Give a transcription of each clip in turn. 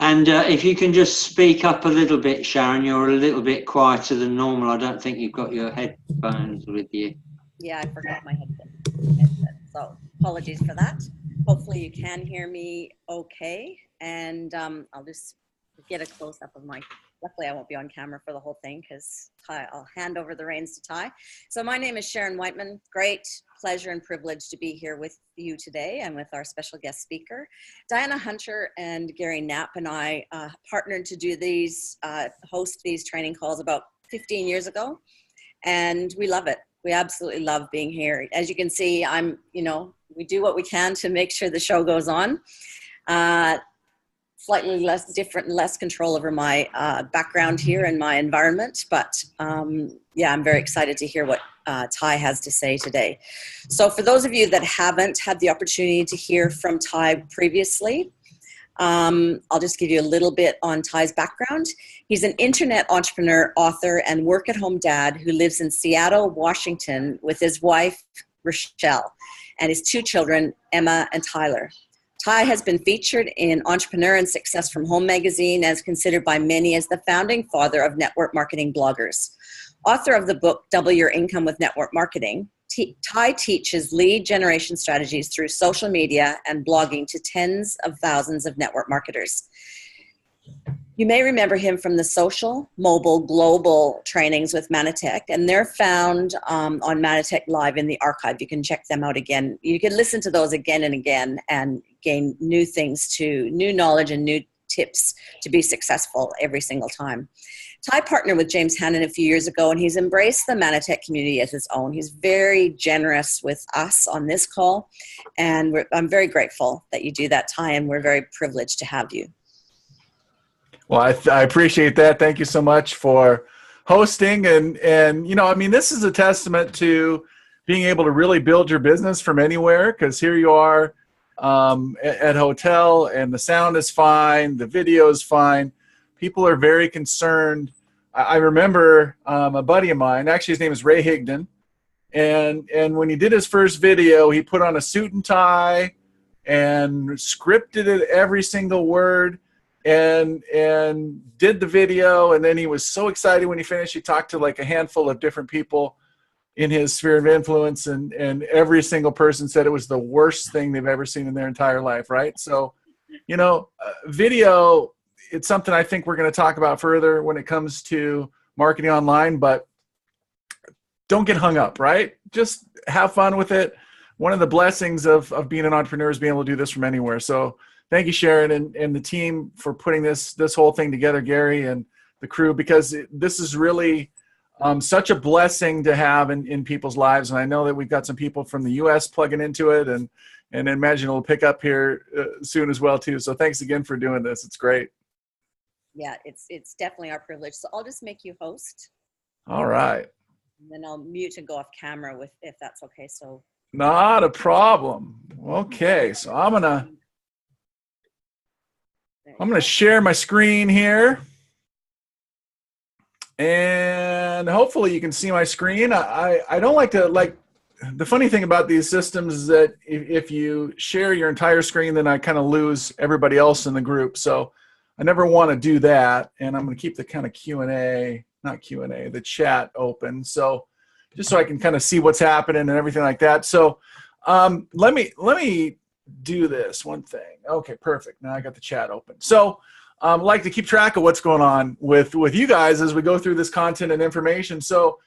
And if you can just speak up a little bit, Sharon, you're a little bit quieter than normal. I don't think you've got your headphones with you. Yeah, I forgot my headset. So apologies for that. Hopefully you can hear me okay. And I'll just get a close-up of my, luckily I won't be on camera for the whole thing because I'll hand over the reins to Ty. So my name is Sharon Whiteman. Great pleasure and privilege to be here with you today and with our special guest speaker. Diana Hunter and Gary Knapp and I partnered to do these, host these training calls about 15 years ago. And we love it. We absolutely love being here. As you can see, we do what we can to make sure the show goes on. Slightly less different and less control over my background here and my environment. But yeah, I'm very excited to hear what Ty has to say today. So for those of you that haven't had the opportunity to hear from Ty previously, I'll just give you a little bit on Ty's background. He's an internet entrepreneur, author, and work-at-home dad who lives in Seattle, Washington with his wife, Rochelle, and his two children, Emma and Tyler. Ty has been featured in Entrepreneur and Success from Home magazine as considered by many as the founding father of network marketing bloggers. Author of the book, Double Your Income with Network Marketing, Ty teaches lead generation strategies through social media and blogging to tens of thousands of network marketers. You may remember him from the social, mobile, global trainings with Manatech, and they're found on Manatech Live in the archive. You can check them out again. You can listen to those again and again and gain new things new knowledge and new tips to be successful every single time. Ty partnered with James Hannon a few years ago, and he's embraced the Manatech community as his own. He's very generous with us on this call, and I'm very grateful that you do that, Ty, and we're very privileged to have you. Well, I appreciate that. Thank you so much for hosting. And this is a testament to being able to really build your business from anywhere, because here you are at a hotel and the sound is fine, the video is fine. People are very concerned. I remember a buddy of mine, actually his name is Ray Higdon, and when he did his first video, he put on a suit and tie and scripted it every single word. And did the video, and then he was so excited when he finished. He talked to like a handful of different people in his sphere of influence, and every single person said it was the worst thing they've ever seen in their entire life, right? So, video, it's something I think we're going to talk about further when it comes to marketing online, but don't get hung up, right? Just have fun with it. One of the blessings of being an entrepreneur is being able to do this from anywhere. So thank you, Sharon, and the team for putting this whole thing together, Gary and the crew, because this is really such a blessing to have in people's lives. And I know that we've got some people from the U.S. plugging into it, and imagine it'll pick up here soon as well, too. So thanks again for doing this. It's great. Yeah, it's definitely our privilege. So I'll just make you host. All right. And then I'll mute and go off camera if that's okay. So not a problem. Okay, so I'm gonna share my screen here, and hopefully you can see my screen. I don't like to the funny thing about these systems is that if you share your entire screen, then I kind of lose everybody else in the group. So I never want to do that, and I'm going to keep the kind of the chat open, so just so I can kind of see what's happening and everything like that. So let me do this one thing. Okay, perfect. Now I got the chat open. So I'd like to keep track of what's going on with you guys as we go through this content and information. So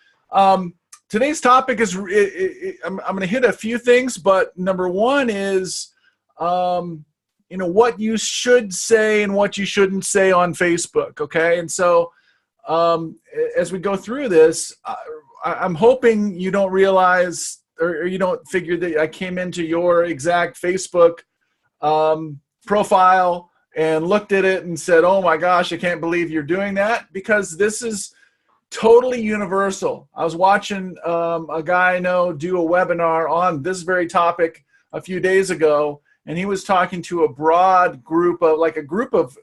today's topic is, I'm going to hit a few things, but number one is, what you should say and what you shouldn't say on Facebook, okay? And so as we go through this, I'm hoping you don't realize or you don't figure that I came into your exact Facebook profile and looked at it and said, oh my gosh, I can't believe you're doing that, because this is totally universal. I was watching a guy I know do a webinar on this very topic a few days ago, and he was talking to a broad group of, like a group of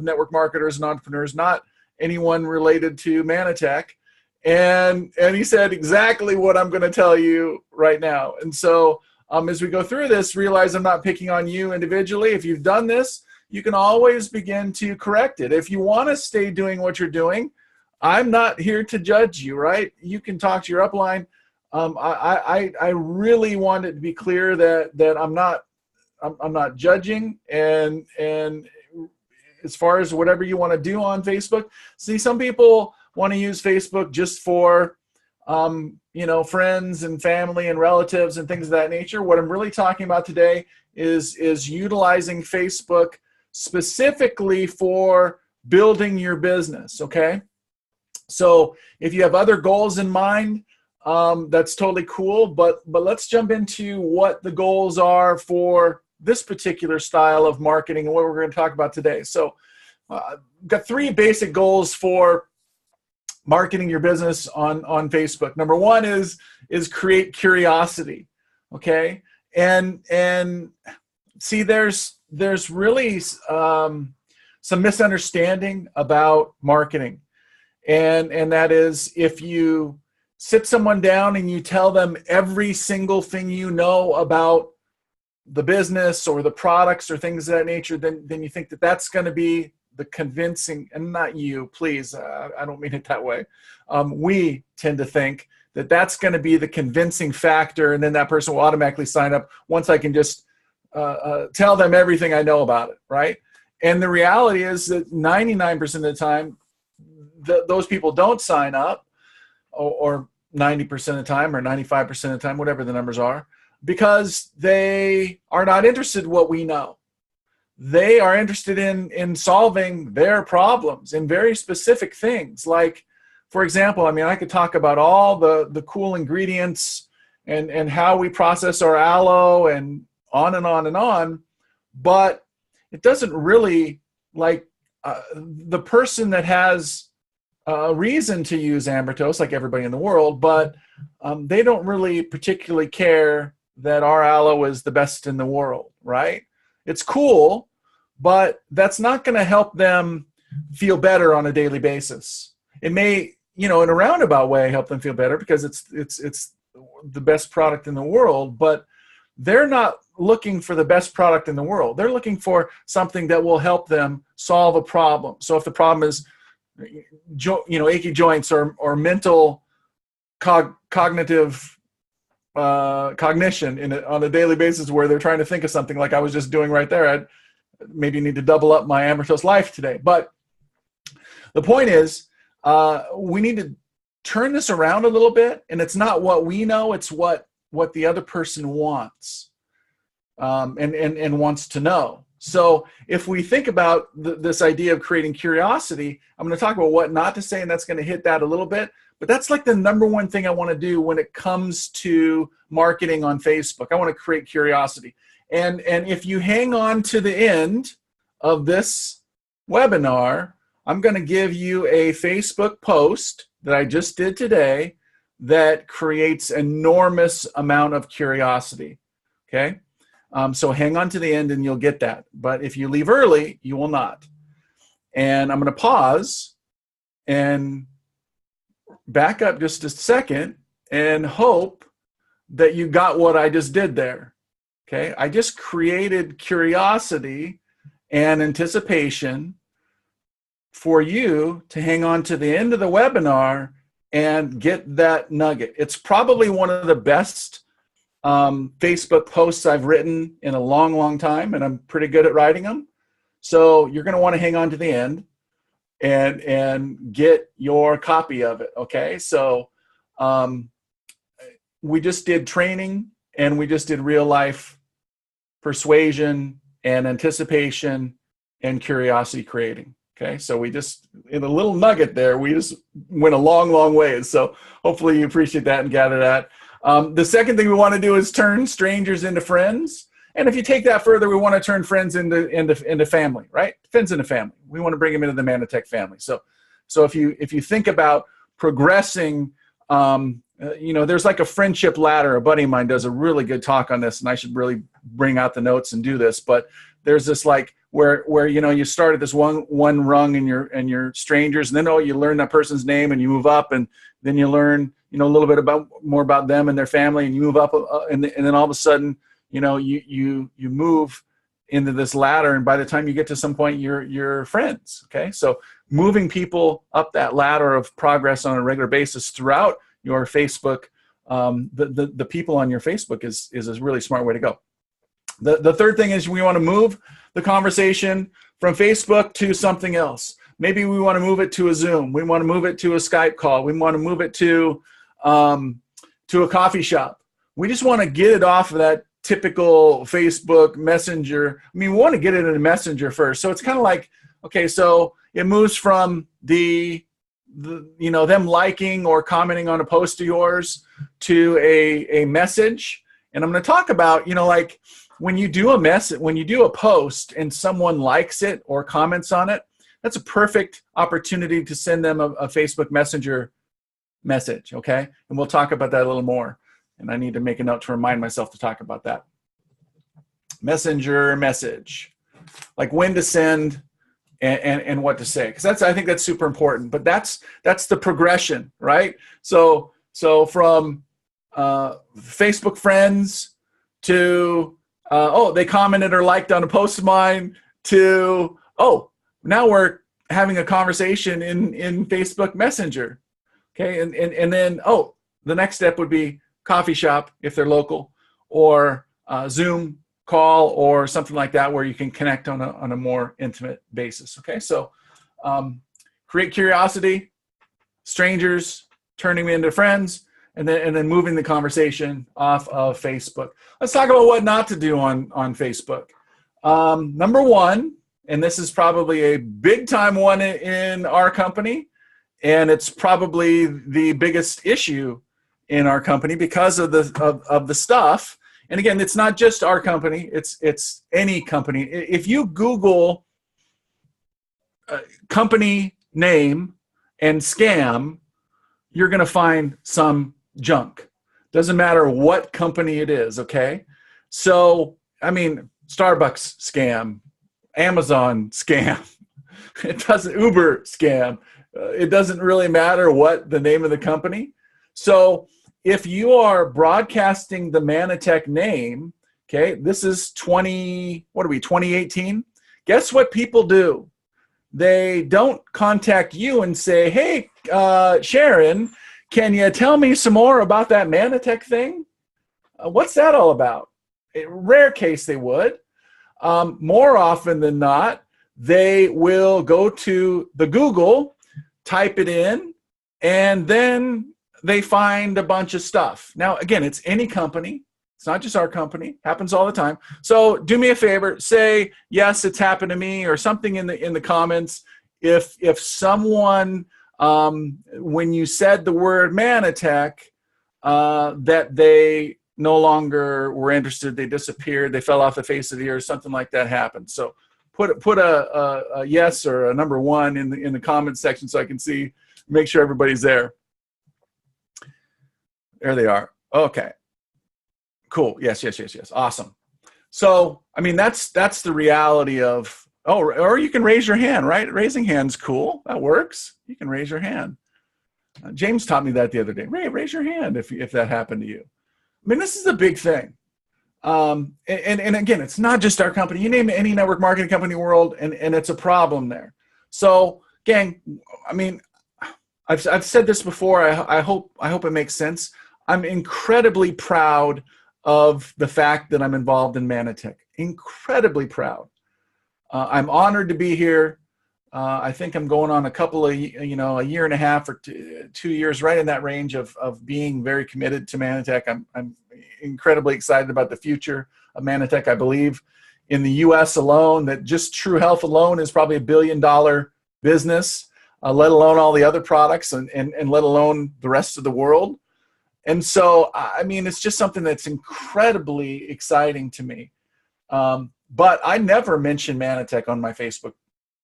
network marketers and entrepreneurs, not anyone related to Manatech. And he said exactly what I'm going to tell you right now. And so as we go through this, realize I'm not picking on you individually. If you've done this, you can always begin to correct it. If you want to stay doing what you're doing, I'm not here to judge you, right? You can talk to your upline. I really want it to be clear that I'm not judging, and as far as whatever you want to do on Facebook. See, some people want to use Facebook just for friends and family and relatives and things of that nature. What I'm really talking about today is utilizing Facebook specifically for building your business, okay? So if you have other goals in mind, that's totally cool, but let's jump into what the goals are for this particular style of marketing and what we're going to talk about today. So got 3 basic goals for marketing your business on Facebook. Number 1 is create curiosity, okay? And see, there's really some misunderstanding about marketing. And that is, if you sit someone down and you tell them every single thing you know about the business or the products or things of that nature, then you think that that's going to be the convincing, and not you, please, I don't mean it that way. We tend to think that that's going to be the convincing factor, and then that person will automatically sign up once I can just tell them everything I know about it, right? And the reality is that 99% of the time, those people don't sign up, or 90% of the time, or 95% of the time, whatever the numbers are, because they are not interested in what we know. They are interested in solving their problems in very specific things. Like, for example, I mean, I could talk about all the cool ingredients and how we process our aloe and on and on and on, but it doesn't really, like, the person that has a reason to use Ambertos, like everybody in the world, but they don't really particularly care that our aloe is the best in the world, right? It's cool, but that's not going to help them feel better on a daily basis. It may, in a roundabout way, help them feel better because it's the best product in the world, but they're not looking for the best product in the world. They're looking for something that will help them solve a problem. So if the problem is achy joints or mental cognitive cognition on a daily basis, where they're trying to think of something like I was just doing right there, I'd maybe need to double up my Ambertos Life today. But the point is, we need to turn this around a little bit, and it's not what we know, it's what the other person wants, and wants to know. So if we think about this idea of creating curiosity, I'm going to talk about what not to say, and that's going to hit that a little bit. But that's like the number 1 thing I want to do when it comes to marketing on Facebook. I want to create curiosity. And if you hang on to the end of this webinar, I'm going to give you a Facebook post that I just did today that creates enormous amount of curiosity, okay? So hang on to the end and you'll get that. But if you leave early, you will not. And I'm going to pause and back up just a second and hope that you got what I just did there. Okay, I just created curiosity and anticipation for you to hang on to the end of the webinar and get that nugget. It's probably one of the best Facebook posts I've written in a long, long time, and I'm pretty good at writing them. So you're going to want to hang on to the end and get your copy of it, okay? So we just did training, and we just did real life persuasion and anticipation and curiosity creating, okay? So we just, in a little nugget there, we just went a long, long way. So hopefully you appreciate that and gather that. The second thing we want to do is turn strangers into friends. And if you take that further, we want to turn friends into family, right? Friends into family. We want to bring them into the Manatech family. So if you think about progressing, there's like a friendship ladder. A buddy of mine does a really good talk on this, and I should really bring out the notes and do this. But there's this like where you start at this one rung and you're strangers, and then you learn that person's name and you move up, and then you learn a little bit more about them and their family, and you move up, and then all of a sudden you move into this ladder, and by the time you get to some point, you're friends. Okay, so moving people up that ladder of progress on a regular basis throughout your Facebook, the people on your Facebook is a really smart way to go. The third thing is we want to move the conversation from Facebook to something else. Maybe we want to move it to a Zoom. We want to move it to a Skype call. We want to move it to a coffee shop. We just want to get it off of that typical Facebook Messenger. I mean, we want to get it in a Messenger first. So it's kind of like, okay, so it moves from the them liking or commenting on a post of yours to a message. And I'm going to talk about, like when you do a post and someone likes it or comments on it, that's a perfect opportunity to send them a Facebook Messenger message, okay? And we'll talk about that a little more. And I need to make a note to remind myself to talk about that. Messenger message, like when to send and what to say, because I think that's super important. But that's the progression, right? So from Facebook friends to they commented or liked on a post of mine to now we're having a conversation in Facebook Messenger, okay? And then the next step would be coffee shop if they're local, or Zoom call or something like that where you can connect on a more intimate basis. Okay, so create curiosity, strangers, turning them into friends, and then moving the conversation off of Facebook. Let's talk about what not to do on Facebook. Number one, and this is probably a big time one in our company, and it's probably the biggest issue in our company because of the stuff. And again, it's not just our company, it's any company. If you Google company name and scam, you're going to find some junk. Doesn't matter what company it is, okay? So, I mean, Starbucks scam, Amazon scam, Uber scam. It doesn't really matter what the name of the company. So if you are broadcasting the Manatech name, okay, this is 2018. Guess what people do? They don't contact you and say, hey, Sharon, can you tell me some more about that Manatech thing? What's that all about? Rare case they would. More often than not, they will go to the Google, type it in, and then they find a bunch of stuff. Now, again, it's any company. It's not just our company. Happens all the time. So do me a favor. Say, yes, it's happened to me, or something in the comments. If someone, when you said the word Manatech, that they no longer were interested, they disappeared, they fell off the face of the earth, something like that happened. So put a yes or a number one in the comments section so I can see, make sure everybody's there. There they are. Okay. Cool. Yes. Awesome. So, I mean, that's the reality of, or you can raise your hand, right? Raising hand's cool. That works. You can raise your hand. James taught me that the other day. Ray, raise your hand if that happened to you. I mean, this is a big thing. And again, it's not just our company. You name any network marketing company in the world, and it's a problem there. So, gang, I mean, I've said this before. I hope it makes sense. I'm incredibly proud of the fact that I'm involved in Manatech. Incredibly proud. I'm honored to be here. I think I'm going on a year and a half or 2 years, right in that range of being very committed to Manatech. I'm incredibly excited about the future of Manatech. I believe in the U.S. alone, that just True Health alone is probably $1 billion business, let alone all the other products and let alone the rest of the world. And so, I mean, it's just something that's incredibly exciting to me. But I never mention Manatech on my Facebook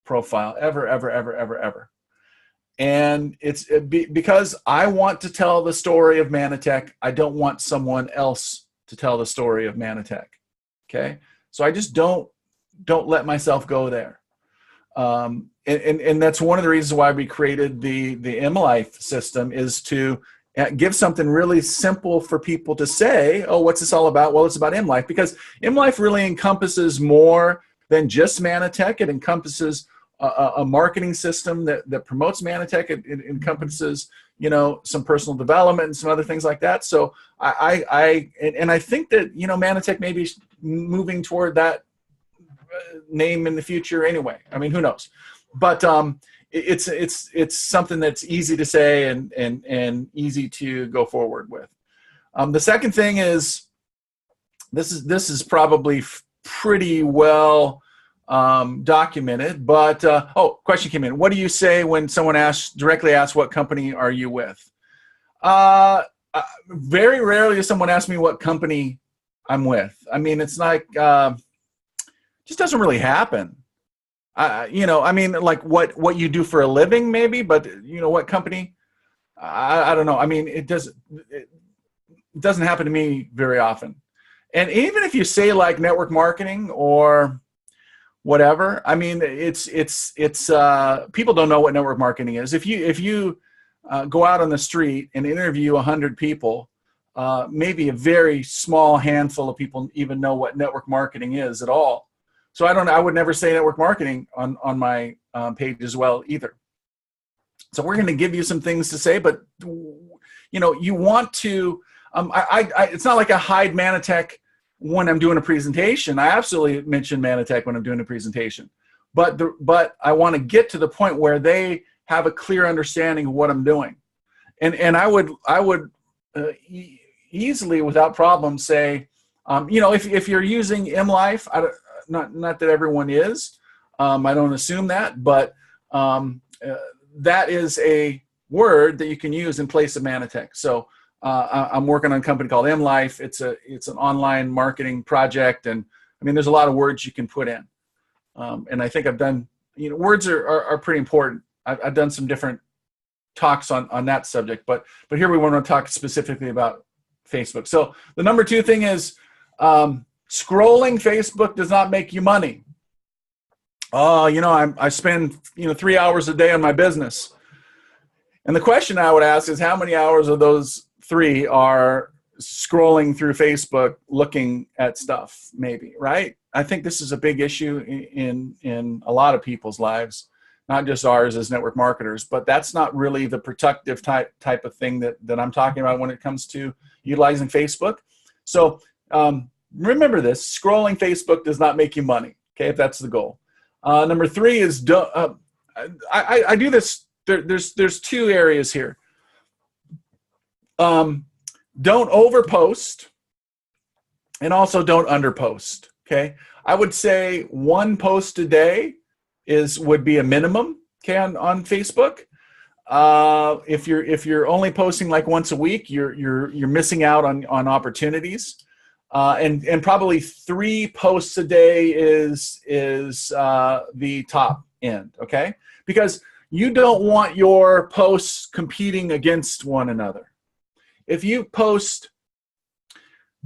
profile, ever. And it's because I want to tell the story of Manatech. I don't want someone else to tell the story of Manatech. Okay, so I just don't let myself go there. And that's one of the reasons why we created the MLife system, is to give something really simple for people to say, oh, what's this all about? Well, it's about MLife, because MLife really encompasses more than just Manatech. It encompasses a marketing system that promotes Manatech. It encompasses, you know, some personal development and some other things like that. So I think that, you know, Manatech may be moving toward that name in the future anyway. I mean, who knows? But it's something that's easy to say and easy to go forward with. The second thing is, this is probably pretty well documented, but question came in. What do you say when someone directly asks, what company are you with? Very rarely does someone ask me what company I'm with. I mean, it's like, just doesn't really happen. You know, I mean, like what you do for a living, maybe, but you know, what company? I don't know. I mean, it doesn't happen to me very often. And even if you say like network marketing or whatever, I mean, it's people don't know what network marketing is. If you go out on the street and interview 100 people, maybe a very small handful of people even know what network marketing is at all. So I would never say network marketing on my page as well either. So we're going to give you some things to say, but you know, you want to, it's not like I hide Manatech when I'm doing a presentation. I absolutely mention Manatech when I'm doing a presentation, but I want to get to the point where they have a clear understanding of what I'm doing. And I would easily, without problem, say, you know, if you're using MLife, not that everyone is, I don't assume that, but that is a word that you can use in place of Manatech. So I'm working on a company called MLife. It's an online marketing project, and I mean, there's a lot of words you can put in, and I think I've done, you know, words are pretty important. I've done some different talks on that subject, but here we want to talk specifically about Facebook. So the number 2 thing is, scrolling Facebook does not make you money. Oh, you know, I spend, you know, 3 hours a day on my business. And the question I would ask is, how many hours of those 3 are scrolling through Facebook looking at stuff, maybe, right? I think this is a big issue in a lot of people's lives, not just ours as network marketers, but that's not really the productive type of thing that I'm talking about when it comes to utilizing Facebook. So remember this, scrolling Facebook does not make you money, okay, if that's the goal. Number 3 is, I do this, there's 2 areas here. Don't overpost, and also don't underpost, okay? I would say 1 post a day would be a minimum, okay, on Facebook. If you're only posting like once a week, you're missing out on opportunities. And probably 3 posts a day is the top end, okay? Because you don't want your posts competing against one another. If you post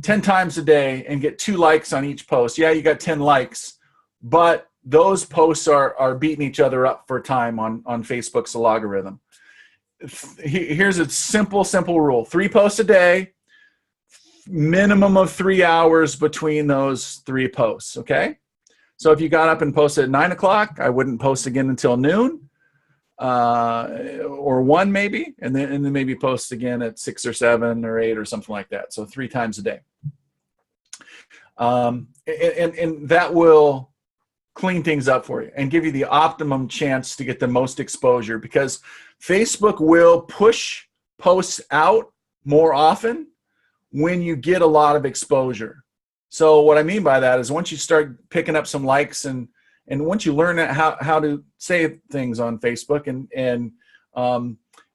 10 times a day and get 2 likes on each post, yeah, you got 10 likes, but those posts are beating each other up for time on Facebook's algorithm. Here's a simple rule. 3 posts a day, minimum of 3 hours between those 3 posts, okay? So if you got up and posted at 9 o'clock, I wouldn't post again until noon, or 1 maybe, and then maybe post again at 6 or 7 or 8 or something like that. So 3 times a day. And that will clean things up for you and give you the optimum chance to get the most exposure, because Facebook will push posts out more often when you get a lot of exposure. So what I mean by that is, once you start picking up some likes and once you learn how to say things on Facebook, and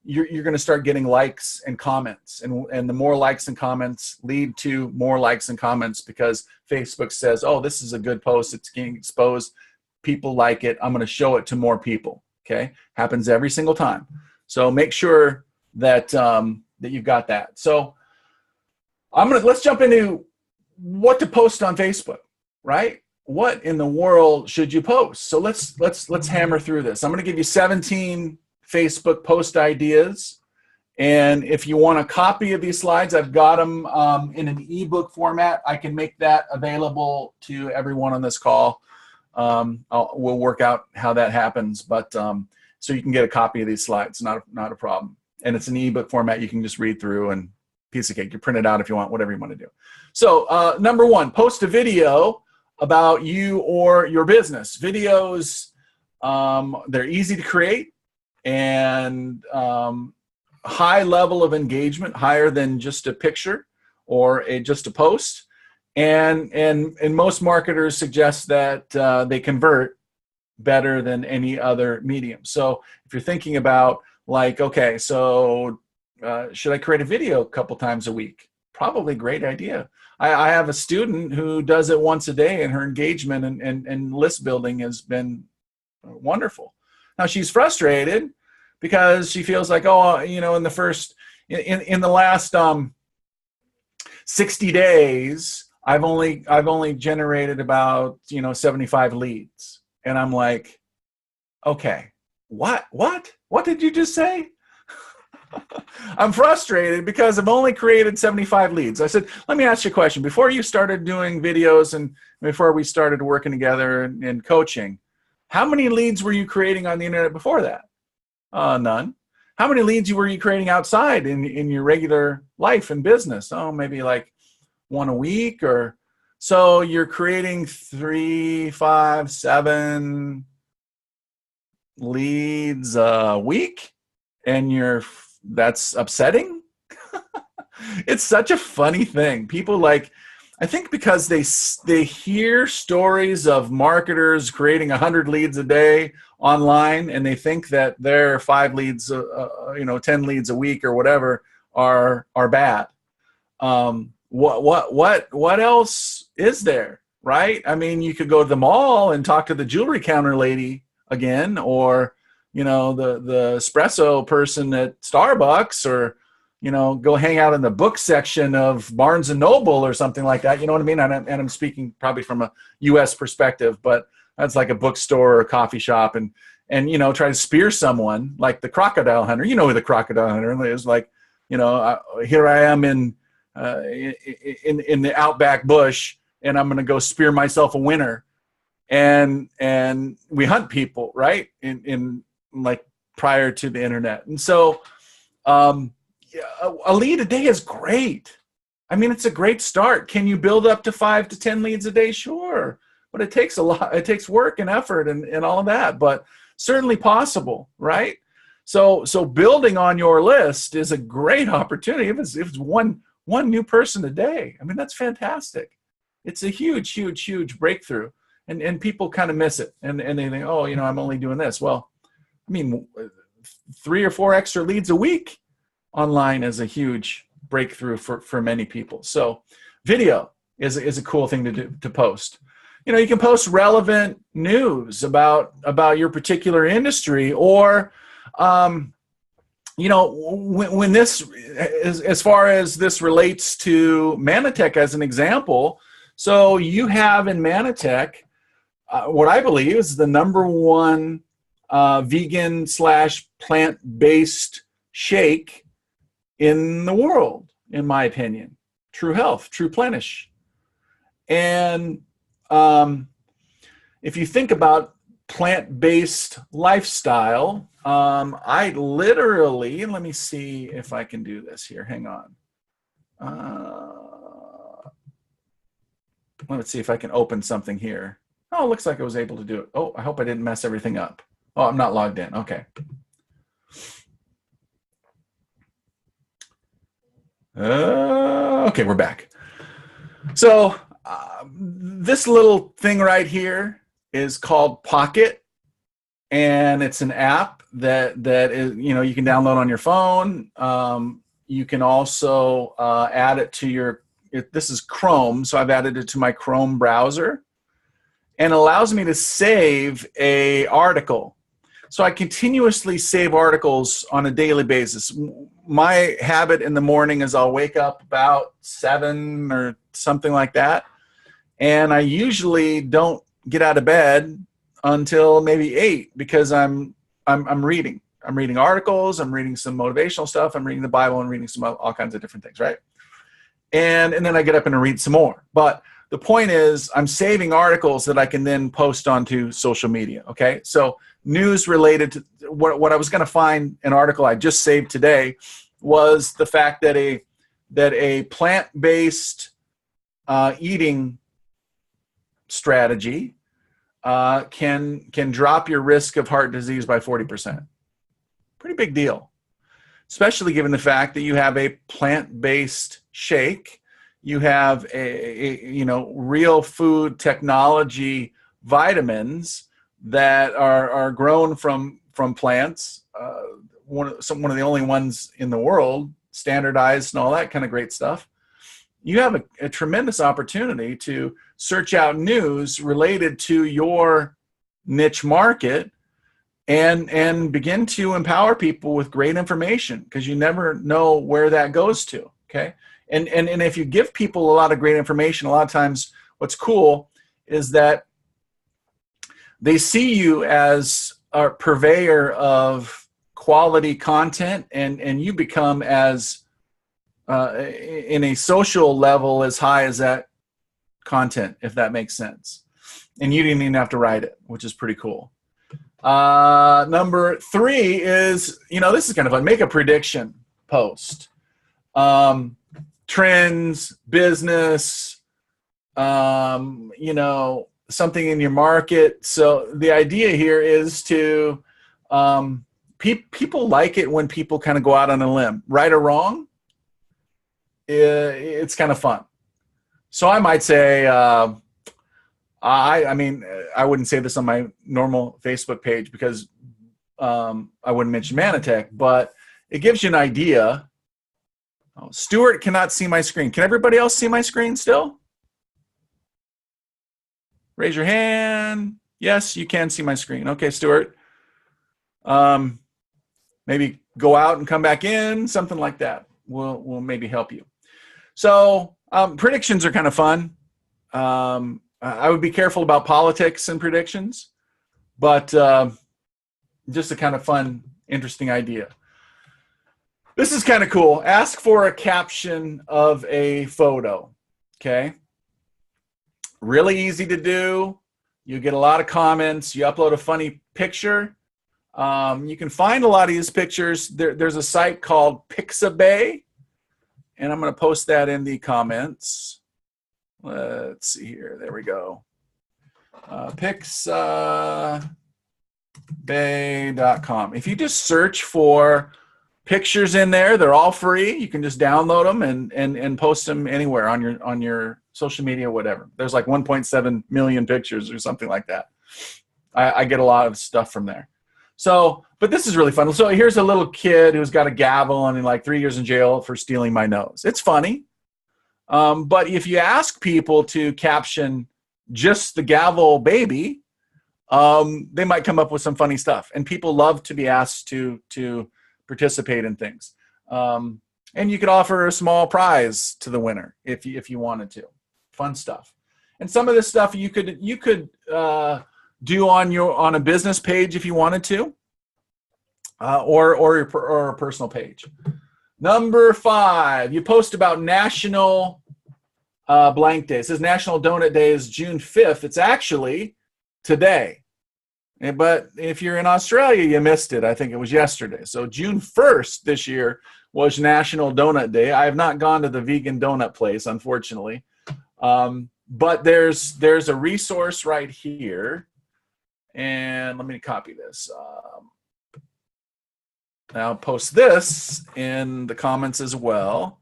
you're going to start getting likes and comments, and the more likes and comments lead to more likes and comments, because Facebook says, oh, this is a good post, it's getting exposed, people like it, I'm going to show it to more people. Okay, happens every single time. So make sure that that you've got that. So let's jump into what to post on Facebook, right? What in the world should you post? So let's hammer through this. I'm going to give you 17 Facebook post ideas, And if you want a copy of these slides, I've got them in an ebook format. I can make that available to everyone on this call. We'll work out how that happens, but so you can get a copy of these slides, not a problem. And it's an ebook format you can just read through and piece of cake. You print it out if you want, whatever you want to do. So number one, post a video about you or your business. Videos, they're easy to create and high level of engagement, higher than just a picture or just a post. And most marketers suggest that they convert better than any other medium. So if you're thinking about like, okay, so should I create a video a couple times a week? Probably a great idea. I have a student who does it once a day, and her engagement and list building has been wonderful. Now she's frustrated because she feels like, oh, you know, in the last 60 days, I've only generated about 75 leads, and I'm like, okay, what did you just say? I'm frustrated because I've only created 75 leads. I said, let me ask you a question. Before you started doing videos and before we started working together and coaching, how many leads were you creating on the internet before that? None. How many leads were you creating outside in your regular life and business? Oh, maybe like one a week or so. You're creating 3, 5, 7 leads a week, and that's upsetting. It's such a funny thing. People I think because they hear stories of marketers creating 100 leads a day online, and they think that their 5 leads, 10 leads a week or whatever are bad. What else is there, right? I mean, you could go to the mall and talk to the jewelry counter lady again, or the espresso person at Starbucks, or go hang out in the book section of Barnes and Noble or something like that. You know what I mean? And I'm speaking probably from a U.S. perspective, but that's like a bookstore or a coffee shop, and try to spear someone like the crocodile hunter. You know who the crocodile hunter is? Like, here I am in the outback bush, and I'm going to go spear myself a winner. And we hunt people, right? In like prior to the internet. And so a lead a day is great. I mean, it's a great start. Can you build up to 5 to 10 leads a day? Sure. But it takes a lot. It takes work and effort and all of that, but certainly possible, right? So building on your list is a great opportunity. If it's one new person a day, I mean, that's fantastic. It's a huge breakthrough. And people kind of miss it, and they think, oh, I'm only doing this. Well, I mean, 3 or 4 extra leads a week online is a huge breakthrough for many people. So video is a cool thing to do, to post. You can post relevant news about your particular industry, or when this, as far as this relates to Manatech as an example. So you have in Manatech what I believe is the #1 vegan / plant-based shake in the world, in my opinion. True Health, True Plenish. And if you think about plant-based lifestyle, I literally, let me see if I can do this here. Hang on. Let's see if I can open something here. Oh, it looks like I was able to do it. Oh, I hope I didn't mess everything up. Oh, I'm not logged in. Okay. Okay, we're back. So this little thing right here is called Pocket, and it's an app that is, you can download on your phone. You can also add it to this is Chrome, so I've added it to my Chrome browser. And allows me to save a article. So I continuously save articles on a daily basis. My habit in the morning is I'll wake up about 7 or something like that. And I usually don't get out of bed until maybe 8 because I'm reading. I'm reading articles, I'm reading some motivational stuff, I'm reading the Bible, and reading some all kinds of different things, right? And then I get up and I read some more. But the point is, I'm saving articles that I can then post onto social media, okay? So news related to what I was going to find, an article I just saved today, was the fact that a plant-based eating strategy can drop your risk of heart disease by 40%. Pretty big deal, especially given the fact that you have a plant-based shake, you have a real food technology vitamins that are grown from plants. One of the only ones in the world, standardized and all that kind of great stuff. You have a tremendous opportunity to search out news related to your niche market and begin to empower people with great information, because you never know where that goes to, okay? And if you give people a lot of great information, a lot of times what's cool is that they see you as a purveyor of quality content, and you become as in a social level as high as that content, if that makes sense. And you didn't even have to write it, which is pretty cool. Number 3 is, this is kind of fun. Make a prediction post. Trends, business, something in your market. So the idea here is to, people like it when people kind of go out on a limb, right or wrong. It's kind of fun. So I might say, I mean, I wouldn't say this on my normal Facebook page because I wouldn't mention Manatech, but it gives you an idea. Oh, Stuart cannot see my screen. Can everybody else see my screen still? Raise your hand. Yes, you can see my screen. Okay, Stuart. Maybe go out and come back in, something like that. Will maybe help you. So predictions are kind of fun. I would be careful about politics and predictions, but just a kind of fun, interesting idea. This is kind of cool. Ask for a caption of a photo, okay? Really easy to do. You get a lot of comments. You upload a funny picture. You can find a lot of these pictures. There's a site called Pixabay, and I'm going to post that in the comments. Let's see here. There we go. Pixabay.com. If you just search for pictures in there, they're all free. You can just download them and post them anywhere on your social media, whatever. There's like 1.7 million pictures or something like that. I get a lot of stuff from there. So, but this is really fun. So here's a little kid who's got a gavel and like 3 years in jail for stealing my nose. It's funny. But if you ask people to caption just the gavel baby, they might come up with some funny stuff. And people love to be asked to participate in things. And you could offer a small prize to the winner if you wanted to. Fun stuff. And some of this stuff you could do on a business page if you wanted to, or a personal page. Number 5, you post about National blank day. It says National Donut Day is June 5th. It's actually today. But if you're in Australia, you missed it. I think it was yesterday. So June 1st this year was National Donut Day. I have not gone to the vegan donut place, unfortunately. But there's a resource right here. And let me copy this. I'll post this in the comments as well.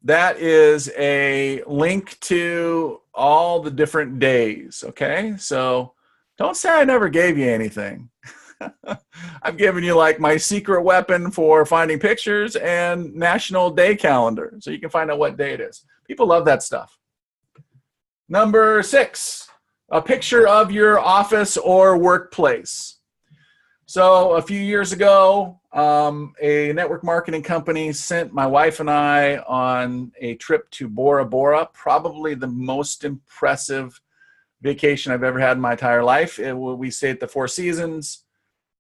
That is a link to all the different days, okay? So don't say I never gave you anything. I've given you like my secret weapon for finding pictures and National Day calendar, so you can find out what day it is. People love that stuff. Number 6, a picture of your office or workplace. So a few years ago, a network marketing company sent my wife and I on a trip to Bora Bora, probably the most impressive vacation I've ever had in my entire life. We stayed at the Four Seasons.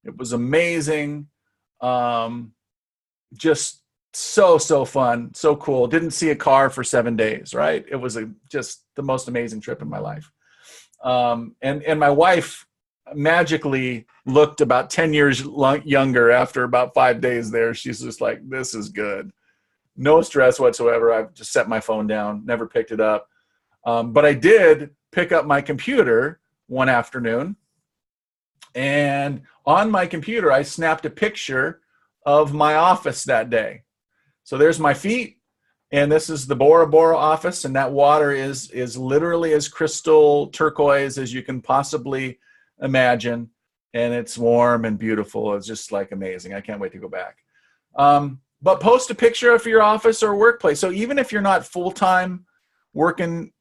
It was amazing. Just so fun, so cool. Didn't see a car for 7 days, right? It was just the most amazing trip in my life. And my wife magically looked about 10 years younger after about 5 days there. She's just like, this is good. No stress whatsoever. I've just set my phone down, never picked it up. But I did pick up my computer one afternoon, and on my computer, I snapped a picture of my office that day. So there's my feet, and this is the Bora Bora office, and that water is literally as crystal turquoise as you can possibly imagine, and it's warm and beautiful. It's just like amazing. I can't wait to go back. But post a picture of your office or workplace. So even if you're not full-time working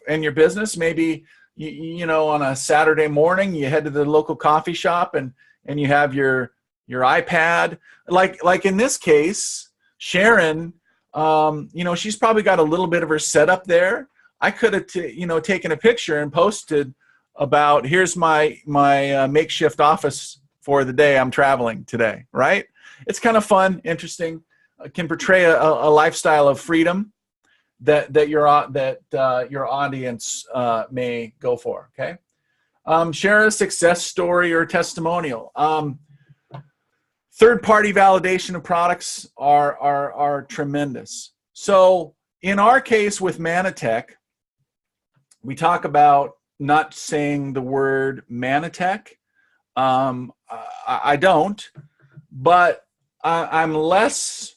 in your business, maybe you know, on a Saturday morning you head to the local coffee shop and you have your iPad. Like in this case, Sharon, you know, she's probably got a little bit of her setup there. I could have, taken a picture and posted about, here's my makeshift office for the day I'm traveling today, right? It's kind of fun, interesting. It can portray a lifestyle of freedom that your audience may go for. Okay, share a success story or testimonial. Third-party validation of products are tremendous. So in our case with Manatech, we talk about not saying the word Manatech. I don't, but I'm less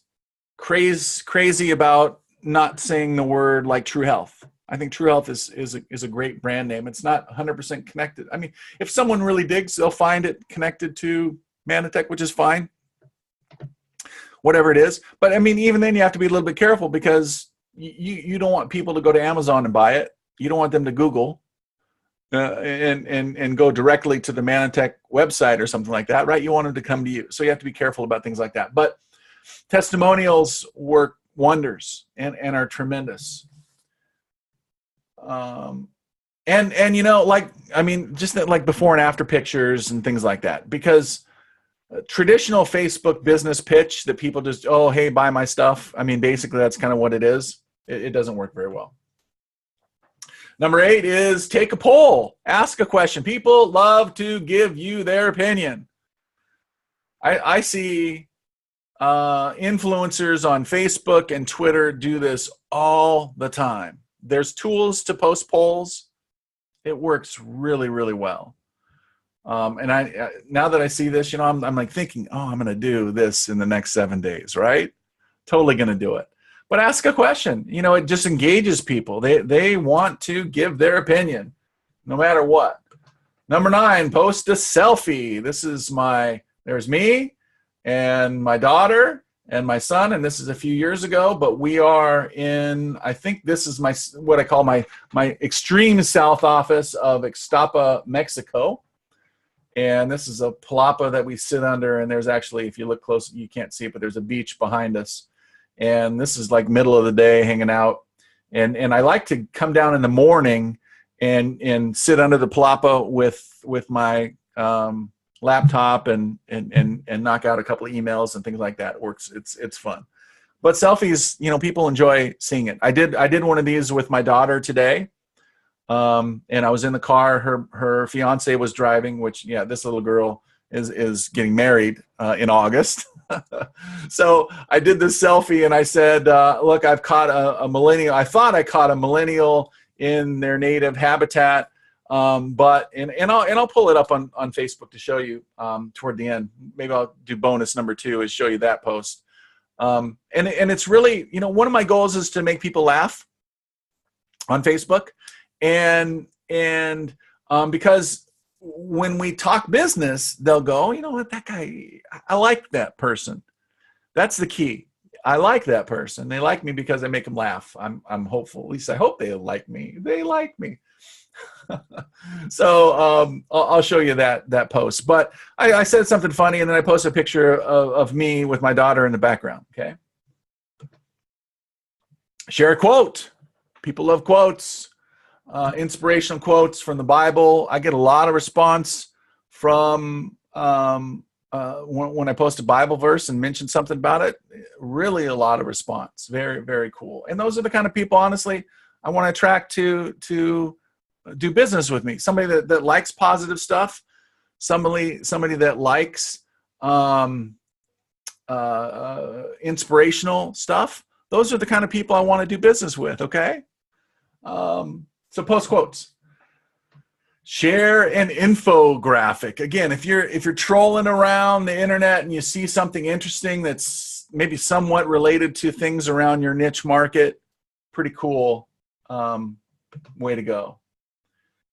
crazy about not saying the word like True Health. I think True Health is a great brand name. It's not 100% connected. I mean, if someone really digs, they'll find it connected to Manatech, which is fine, whatever it is. But I mean, even then you have to be a little bit careful, because you don't want people to go to Amazon and buy it. You don't want them to Google and go directly to the Manatech website or something like that, right? You want them to come to you. So you have to be careful about things like that. But testimonials work wonders and are tremendous. And you know, like, I mean, just that, like before and after pictures and things like that, because traditional Facebook business pitch that people just, oh, hey, buy my stuff. I mean, basically that's kind of what it is. It doesn't work very well. Number 8 is take a poll. Ask a question. People love to give you their opinion. I see influencers on Facebook and Twitter do this all the time. There's tools to post polls. It works really, really well. And I now that I see this, you know, I'm like thinking, oh, I'm going to do this in the next 7 days, right? Totally going to do it. But ask a question. You know, it just engages people. They want to give their opinion, no matter what. Number 9, post a selfie. This is there's me and my daughter and my son, and this is a few years ago, but we are in, I think this is what I call my extreme south office of Ixtapa, Mexico. And this is a palapa that we sit under, and there's actually, if you look close, you can't see it, but there's a beach behind us. And this is like middle of the day hanging out. And I like to come down in the morning and sit under the palapa with my laptop and knock out a couple of emails and things like that. It works. It's fun. But selfies, you know, people enjoy seeing it. I did one of these with my daughter today. And I was in the car. Her fiance was driving, which, yeah, this little girl is getting married in August. So I did this selfie and I said, look, I've caught a millennial. I thought I caught a millennial in their native habitat. But I'll pull it up on Facebook to show you toward the end. Maybe I'll do bonus number 2 is show you that post. And it's really, you know, one of my goals is to make people laugh on Facebook. And because when we talk business, they'll go, you know what, that guy, I like that person. That's the key. I like that person. They like me because I make them laugh. I'm hopeful. At least I hope they like me. They like me. So I'll show you that post. But I said something funny, and then I posted a picture of me with my daughter in the background. Okay. Share a quote. People love quotes. Inspirational quotes from the Bible. I get a lot of response from when I post a Bible verse and mention something about it, really a lot of response. Very, very cool. And those are the kind of people, honestly, I want to attract to do business with me. Somebody that likes positive stuff, somebody that likes inspirational stuff. Those are the kind of people I want to do business with. Okay. So post quotes. Share an infographic. Again, if you're trolling around the internet and you see something interesting that's maybe somewhat related to things around your niche market, pretty cool. Way to go.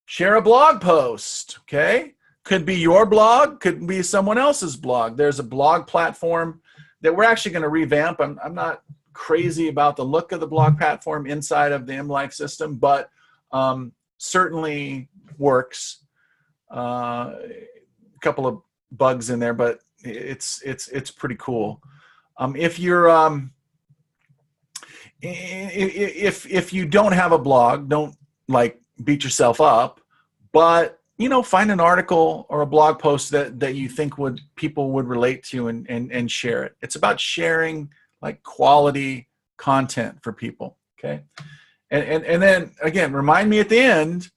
Share a blog post. Okay, could be your blog, could be someone else's blog. There's a blog platform that we're actually going to revamp. I'm not crazy about the look of the blog platform inside of the MLife system, but certainly works. A couple of bugs in there, but it's pretty cool. If you don't have a blog, don't like beat yourself up, but find an article or a blog post that you think people would relate to and share it. It's about sharing like quality content for people. Okay. And then again, remind me at the end,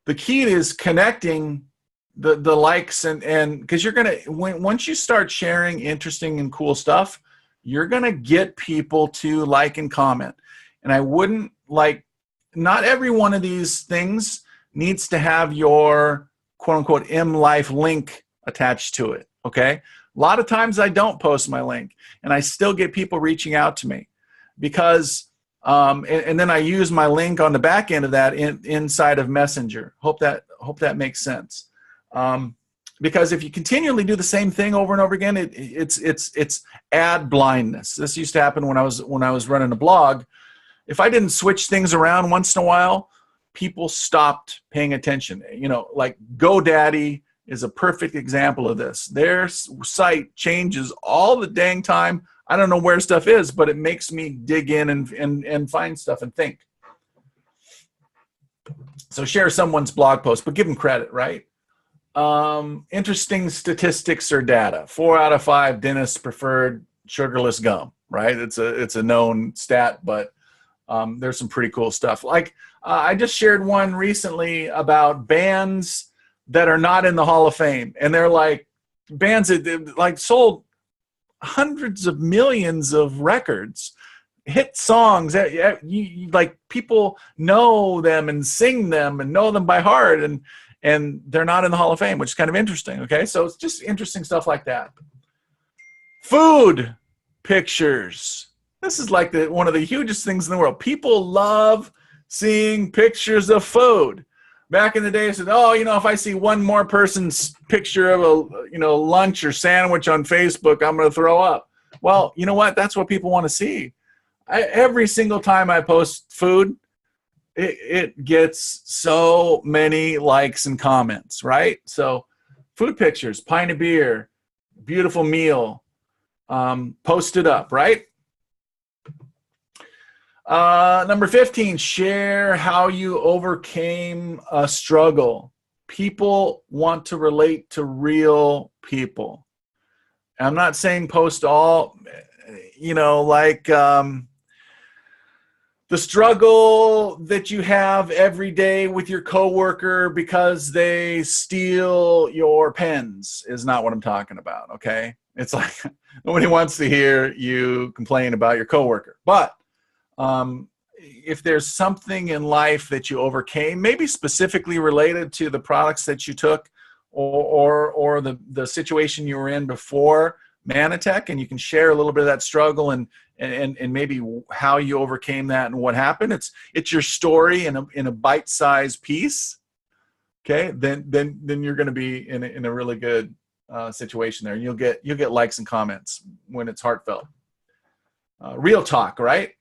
the key is connecting the likes and because you're going to, once you start sharing interesting and cool stuff, you're going to get people to like and comment. And I wouldn't not every one of these things needs to have your quote unquote MLife link attached to it. Okay. A lot of times I don't post my link and I still get people reaching out to me because and then I use my link on the back end of that inside of Messenger. Hope that makes sense. Because if you continually do the same thing over and over again, it's ad blindness. This used to happen when I was running a blog. If I didn't switch things around once in a while, people stopped paying attention. Like GoDaddy is a perfect example of this. Their site changes all the dang time. I don't know where stuff is, but it makes me dig in and find stuff and think. So share someone's blog post, but give them credit, right? Interesting statistics or data. 4 out of 5 dentists preferred sugarless gum, right? It's a known stat, but there's some pretty cool stuff. Like I just shared one recently about bands that are not in the Hall of Fame, and they're like bands that like sold hundreds of millions of records, hit songs that like people know them and sing them and know them by heart, and they're not in the Hall of Fame, which is kind of interesting. Okay, so it's just interesting stuff like that. Food pictures. This is like one of the hugest things in the world. People love seeing pictures of food. Back in the day, I said, if I see one more person's picture of a lunch or sandwich on Facebook, I'm going to throw up. Well, you know what? That's what people want to see. Every single time I post food, it gets so many likes and comments, right? So food pictures, pint of beer, beautiful meal, post it up, right? Number 15, share how you overcame a struggle. People want to relate to real people. I'm not saying post all, the struggle that you have every day with your coworker because they steal your pens is not what I'm talking about, okay? It's like nobody wants to hear you complain about your coworker. But if there's something in life that you overcame, maybe specifically related to the products that you took or the situation you were in before Manatech, and you can share a little bit of that struggle and maybe how you overcame that and what happened. It's your story in a bite-sized piece. Okay, then you're going to be in a really good situation there, and you'll get likes and comments when it's heartfelt. Real talk, right?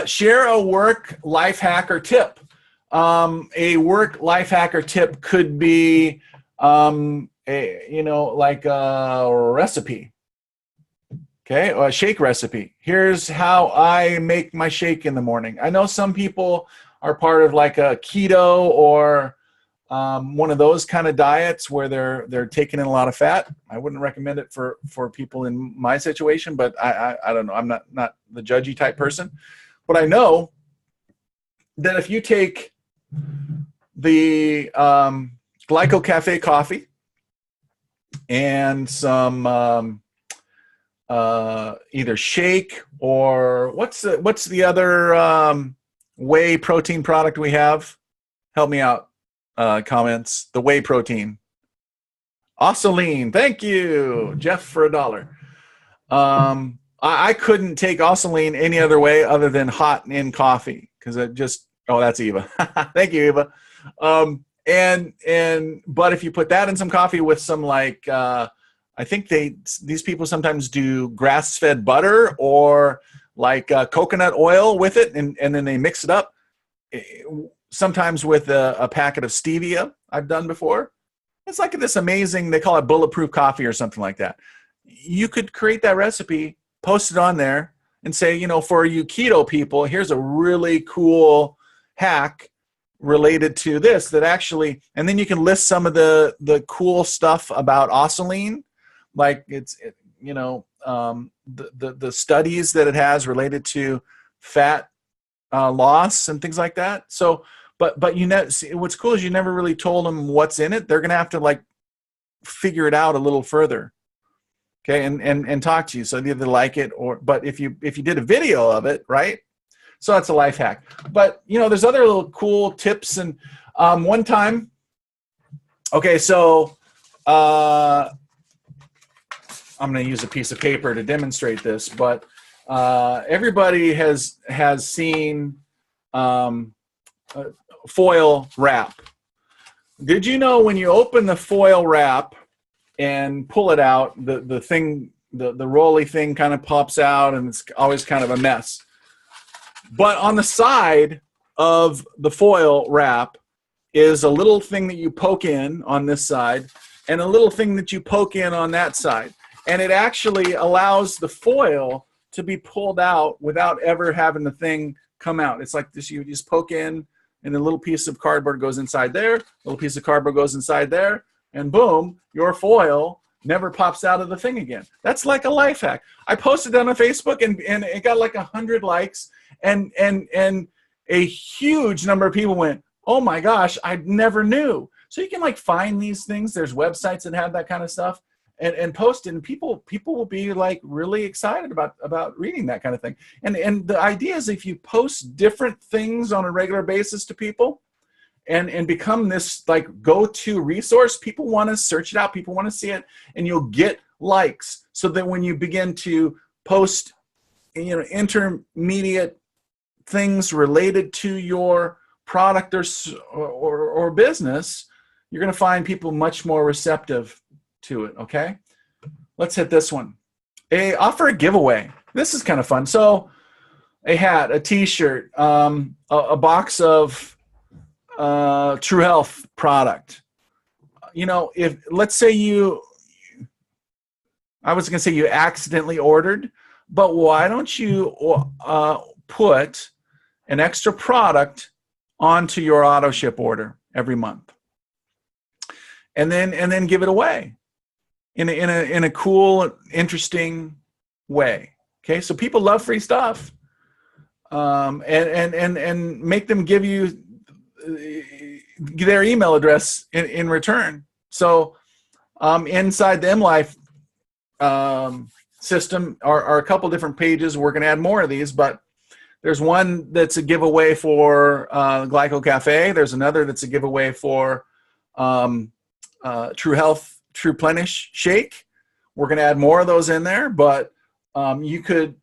Share a work life hack or tip. A work life hack or tip could be, like a recipe. Okay, or a shake recipe. Here's how I make my shake in the morning. I know some people are part of like a keto or one of those kind of diets where they're taking in a lot of fat. I wouldn't recommend it for people in my situation, but I don't know. I'm not the judgy type person. But I know that if you take the Glyco Cafe coffee and some either shake or what's the other whey protein product we have? Help me out. Comments. The whey protein. Osaline. Thank you, Jeff, for $1. I couldn't take Osaline any other way other than hot in coffee because it just. Oh, that's Eva. Thank you, Eva. But if you put that in some coffee with some I think these people sometimes do grass-fed butter or coconut oil with it, and then they mix it up. Sometimes with a packet of stevia I've done before. It's like this amazing, they call it bulletproof coffee or something like that. You could create that recipe, post it on there, and say, for you keto people, here's a really cool hack related to this that actually, and then you can list some of the cool stuff about Osaline, like the studies that it has related to fat loss and things like that. So, but see, what's cool is you never really told them what's in it. They're gonna have to figure it out a little further, okay, and talk to you. So they either like it but if you did a video of it, right? So that's a life hack. But there's other little cool tips. And one time, okay, so I'm gonna use a piece of paper to demonstrate this, but everybody has seen foil wrap. Did you know when you open the foil wrap and pull it out, the rolly thing kind of pops out, and it's always kind of a mess. But on the side of the foil wrap is a little thing that you poke in on this side and a little thing that you poke in on that side. And it actually allows the foil to be pulled out without ever having the thing come out. It's like this, you just poke in, and a little piece of cardboard goes inside there, a little piece of cardboard goes inside there, and boom, your foil never pops out of the thing again. That's like a life hack. I posted that on Facebook, and it got 100 likes, and a huge number of people went, oh my gosh, I never knew. So you can find these things. There's websites that have that kind of stuff. And post it, and people will be really excited about reading that kind of thing. And the idea is if you post different things on a regular basis to people and become this go-to resource, people want to search it out, people want to see it, and you'll get likes. So that when you begin to post intermediate things related to your product or business, you're going to find people much more receptive to it. Okay, let's hit this one. Offer a giveaway. This is kind of fun. So a hat, a t-shirt, a box of True Health product. If let's say I was going to say you accidentally ordered, but why don't you put an extra product onto your auto ship order every month, and then give it away in a cool, interesting way. Okay, so people love free stuff, and make them give you their email address in return. So inside the MLife system are a couple different pages. We're going to add more of these, but there's one that's a giveaway for Glyco Cafe. There's another that's a giveaway for True Health True Plenish Shake. We're going to add more of those in there, but you could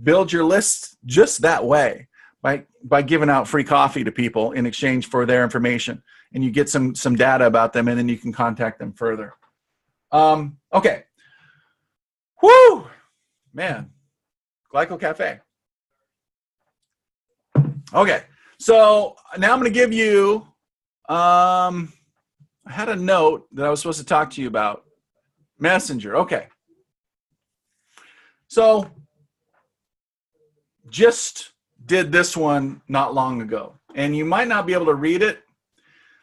build your list just that way by giving out free coffee to people in exchange for their information, and you get some data about them, and then you can contact them further. Okay. Woo, man, Glyco Cafe. Okay, so now I'm going to give you, I had a note that I was supposed to talk to you about. Messenger, okay. So just did this one not long ago, and you might not be able to read it,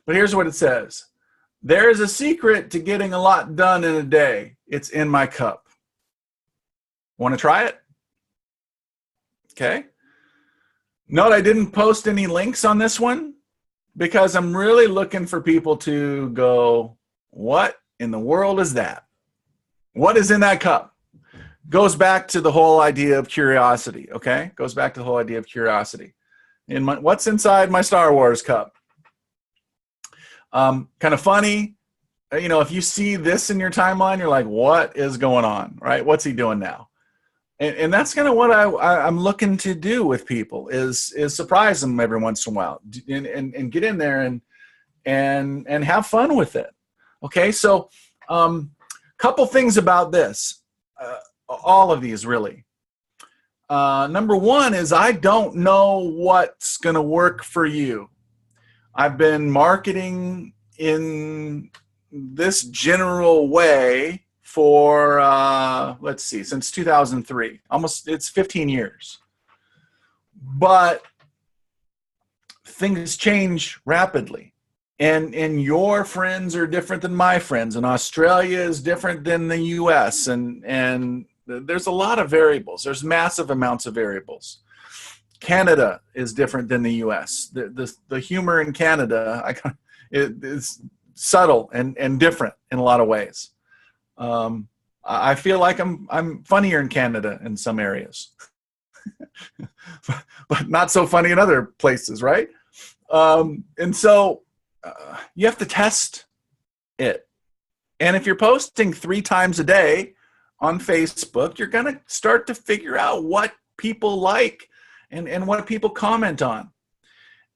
But here's what it says. There is a secret to getting a lot done in a day. It's in my cup. Want to try it? Okay. Note I didn't post any links on this one because I'm really looking for people to go, what in the world is that? What is in that cup? Goes back to the whole idea of curiosity, okay? Goes back to the whole idea of curiosity. What's inside my Star Wars cup? Kind of funny. You know, if you see this in your timeline, you're like, what is going on, right? What's he doing now? And that's kind of what I'm looking to do with people is surprise them every once in a while and get in there and have fun with it. Okay, so couple things about this, all of these really. Number one is I don't know what's going to work for you. I've been marketing in this general way for, let's see, since 2003. It's 15 years. But things change rapidly. And your friends are different than my friends. And Australia is different than the US. And there's a lot of variables. There's massive amounts of variables. Canada is different than the US. The humor in Canada is subtle and different in a lot of ways. I feel like I'm funnier in Canada in some areas, but not so funny in other places, right? And so you have to test it. And if you're posting 3 times a day on Facebook, you're going to start to figure out what people like and what people comment on.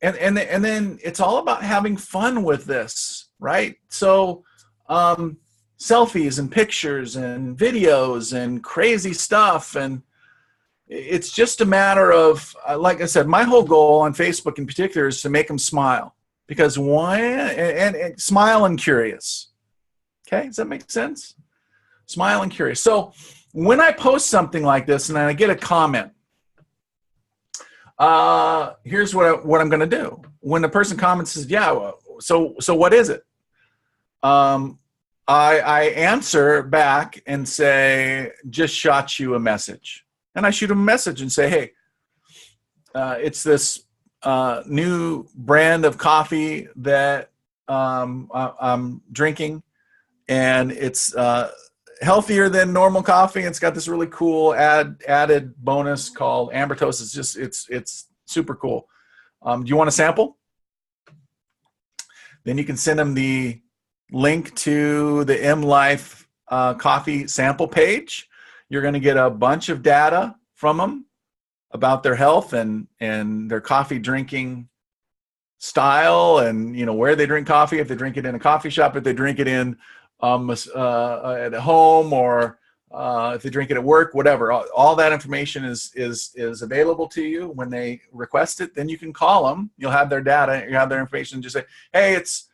And then it's all about having fun with this, right? So selfies and pictures and videos and crazy stuff. And it's just a matter of, like I said, my whole goal on Facebook in particular is to make them smile. Because and smile and curious. Okay, does that make sense? Smile and curious. So when I post something like this and I get a comment, here's what I'm going to do. When the person comments, says, "Yeah, so what is it?" I answer back and say, "Just shot you a message," and I shoot them a message and say, "Hey, it's this new brand of coffee that I'm drinking, and it's healthier than normal coffee. It's got this really cool added bonus called ambertose. It's super cool. Do you want a sample?" Then you can send them the link to the MLife coffee sample page. You're going to get a bunch of data from them about their health and their coffee drinking style, and where they drink coffee, if they drink it in a coffee shop, if they drink it in at home, or if they drink it at work, whatever. All that information is available to you when they request it. Then you can call them. You'll have their data. You have their information. And just say, "Hey, it's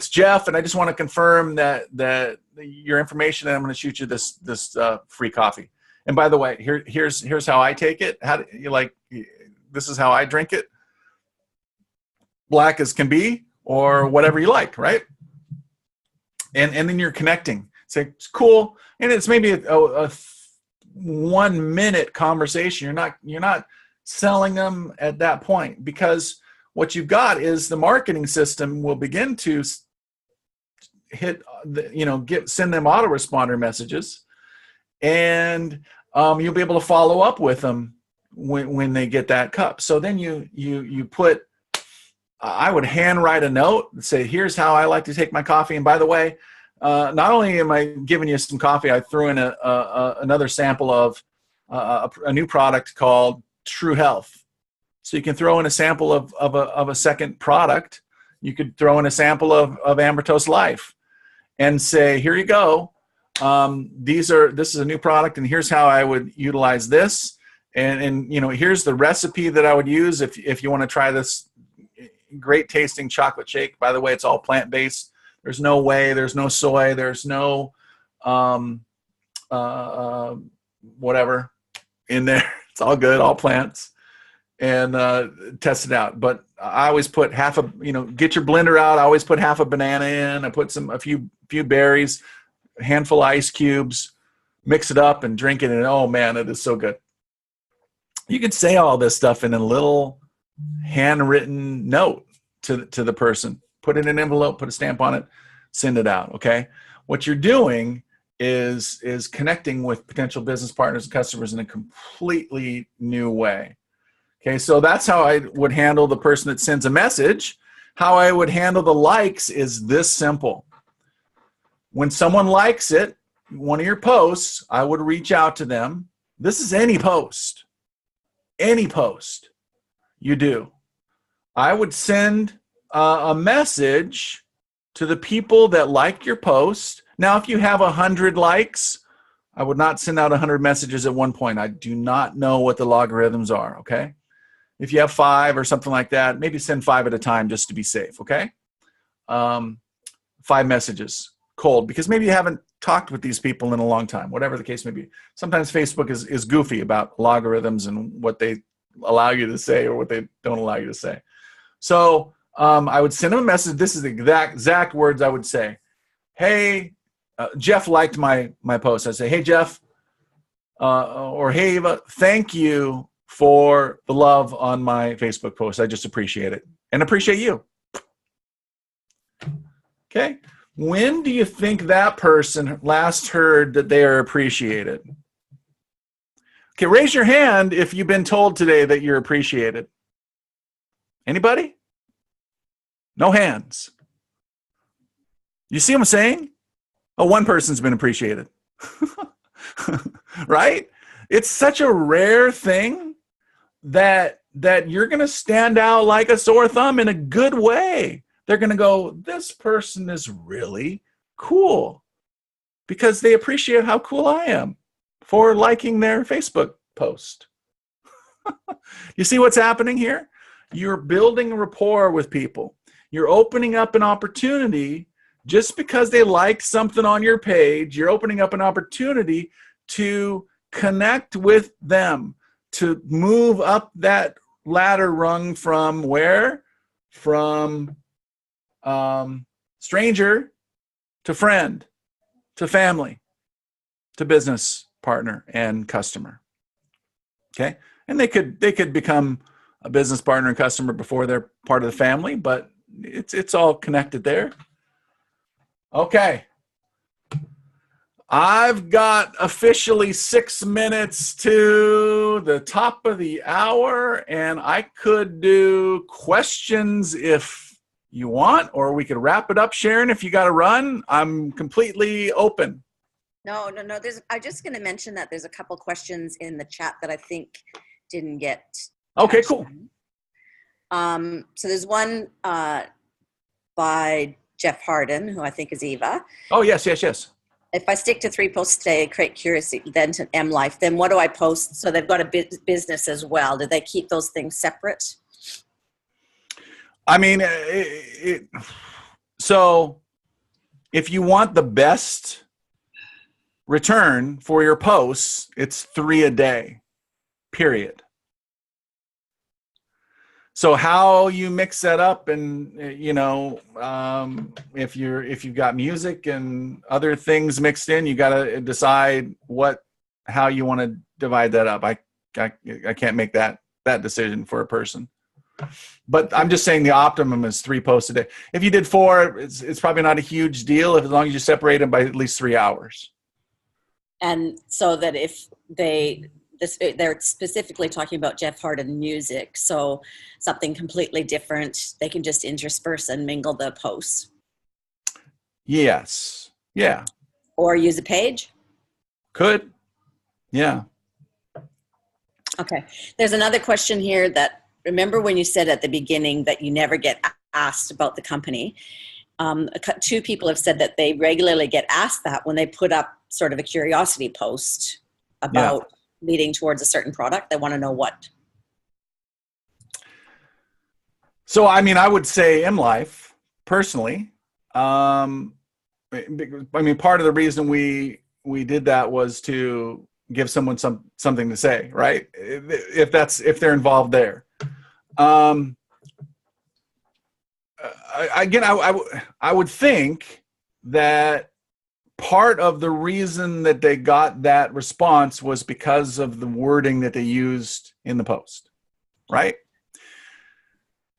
Jeff, and I just want to confirm that your information, and I'm going to shoot you this free coffee. And by the way, here's how I take it. How do you like? This is how I drink it. Black as can be, or whatever you like, right?" And then you're connecting. Say, "It's cool," and it's maybe a 1 minute conversation. You're not selling them at that point, because what you've got is the marketing system will begin to hit send them autoresponder messages. And you'll be able to follow up with them when they get that cup. So then you put, I would handwrite a note and say, "Here's how I like to take my coffee. And by the way, not only am I giving you some coffee, I threw in another sample of a new product called True Health." So you can throw in a sample of a second product. You could throw in a sample of Ambertose Life and say, "Here you go. This is a new product, and here's how I would utilize this. And here's the recipe that I would use if you want to try this great tasting chocolate shake. By the way, it's all plant-based. There's no whey, there's no soy, there's no whatever in there. It's all good, all plants. And test it out. But I always put half a, get your blender out. I always put half a banana in. I put a few berries, a handful of ice cubes, mix it up and drink it. And oh man, it is so good. You could say all this stuff in a little handwritten note to the person, put it in an envelope, put a stamp on it, send it out. Okay. What you're doing is connecting with potential business partners and customers in a completely new way. Okay, so that's how I would handle the person that sends a message. How I would handle the likes is this simple. When someone likes it, one of your posts, I would reach out to them. This is any post you do. I would send a message to the people that like your post. Now, if you have 100 likes, I would not send out 100 messages at one point. I do not know what the logarithms are, okay? If you have 5 or something like that, maybe send 5 at a time just to be safe, okay? 5 messages, cold, because maybe you haven't talked with these people in a long time, whatever the case may be. Sometimes Facebook is goofy about logarithms and what they allow you to say or what they don't allow you to say. So I would send them a message. This is the exact words I would say. Hey, Jeff liked my post. I say, hey, Jeff, or hey, Eva, thank you for the love on my Facebook post. I just appreciate it and appreciate you. Okay. When do you think that person last heard that they are appreciated? Okay, raise your hand if you've been told today that you're appreciated. Anybody? No hands. You see what I'm saying? Oh, one person's been appreciated. Right? It's such a rare thing that you're going to stand out like a sore thumb in a good way. They're going to go, this person is really cool because they appreciate how cool I am for liking their Facebook post. You see what's happening here? You're building rapport with people. You're opening up an opportunity. Just because they liked something on your page, you're opening up an opportunity to connect with them, to move up that ladder rung from where? From stranger to friend, to family, to business partner and customer. Okay? And they could become a business partner and customer before they're part of the family, but it's all connected there. Okay. I've got officially 6 minutes to the top of the hour, and I could do questions if you want, or we could wrap it up. Sharon, if you got to run, I'm completely open. No. I'm just going to mention that there's a couple questions in the chat that I think didn't get. Okay, cool. So there's one by Jeff Harden, who I think is Eva. Oh, yes. If I stick to 3 posts today, create curiosity, then to M Life, then what do I post? So they've got a business as well. Do they keep those things separate? I mean, so if you want the best return for your posts, it's 3 a day, period. So how you mix that up, and if you've got music and other things mixed in, you got to decide how you want to divide that up. I can't make that decision for a person. But I'm just saying the optimum is 3 posts a day. If you did 4, it's probably not a huge deal as long as you separate them by at least 3 hours. And so that if they're specifically talking about Jeff Harden music, so something completely different, they can just intersperse and mingle the posts. Yes. Yeah. Or use a page? Could. Yeah. Okay. There's another question here that, remember when you said at the beginning that you never get asked about the company? 2 people have said that they regularly get asked that when they put up sort of a curiosity post about leading towards a certain product. They want to know what. So, I mean, I would say M Life personally. I mean, part of the reason we did that was to give someone something to say, right? If they're involved there. again, I would think that part of the reason that they got that response was because of the wording that they used in the post, right?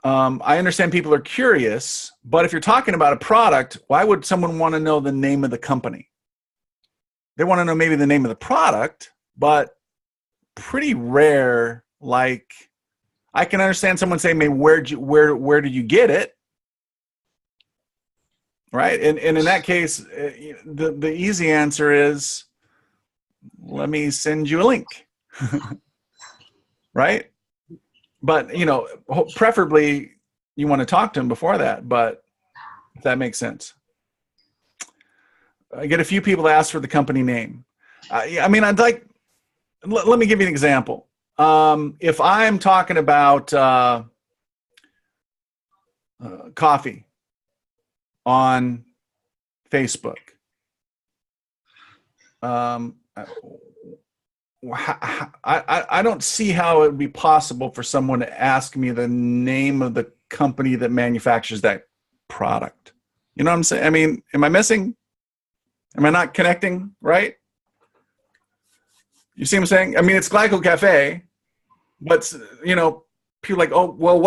I understand people are curious, but if you're talking about a product, why would someone want to know the name of the company? They want to know maybe the name of the product, but pretty rare. Like, I can understand someone saying, "Maybe where did you get it?" Right, and in that case, the easy answer is, let me send you a link, right? But you know, preferably you want to talk to them before that. But if that makes sense, I get a few people to ask for the company name. I mean, I'd like. Let me give you an example. If I'm talking about coffee on Facebook, I don't see how it would be possible for someone to ask me the name of the company that manufactures that product. You know what I'm saying? I mean, am I missing? Am I not connecting? Right? You see what I'm saying? I mean, it's Glyco Cafe, but you know, people are like, oh, well,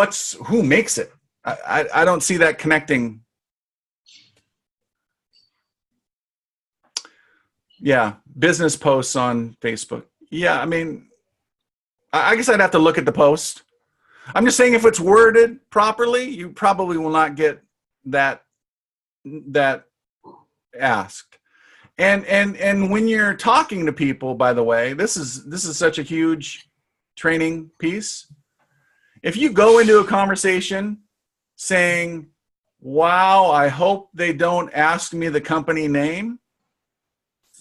who makes it? I don't see that connecting. Yeah, business posts on Facebook. Yeah, I mean, I guess I'd have to look at the post. I'm just saying, if it's worded properly, you probably will not get that asked. And when you're talking to people, by the way, this is such a huge training piece. If you go into a conversation saying, "Wow, I hope they don't ask me the company name,"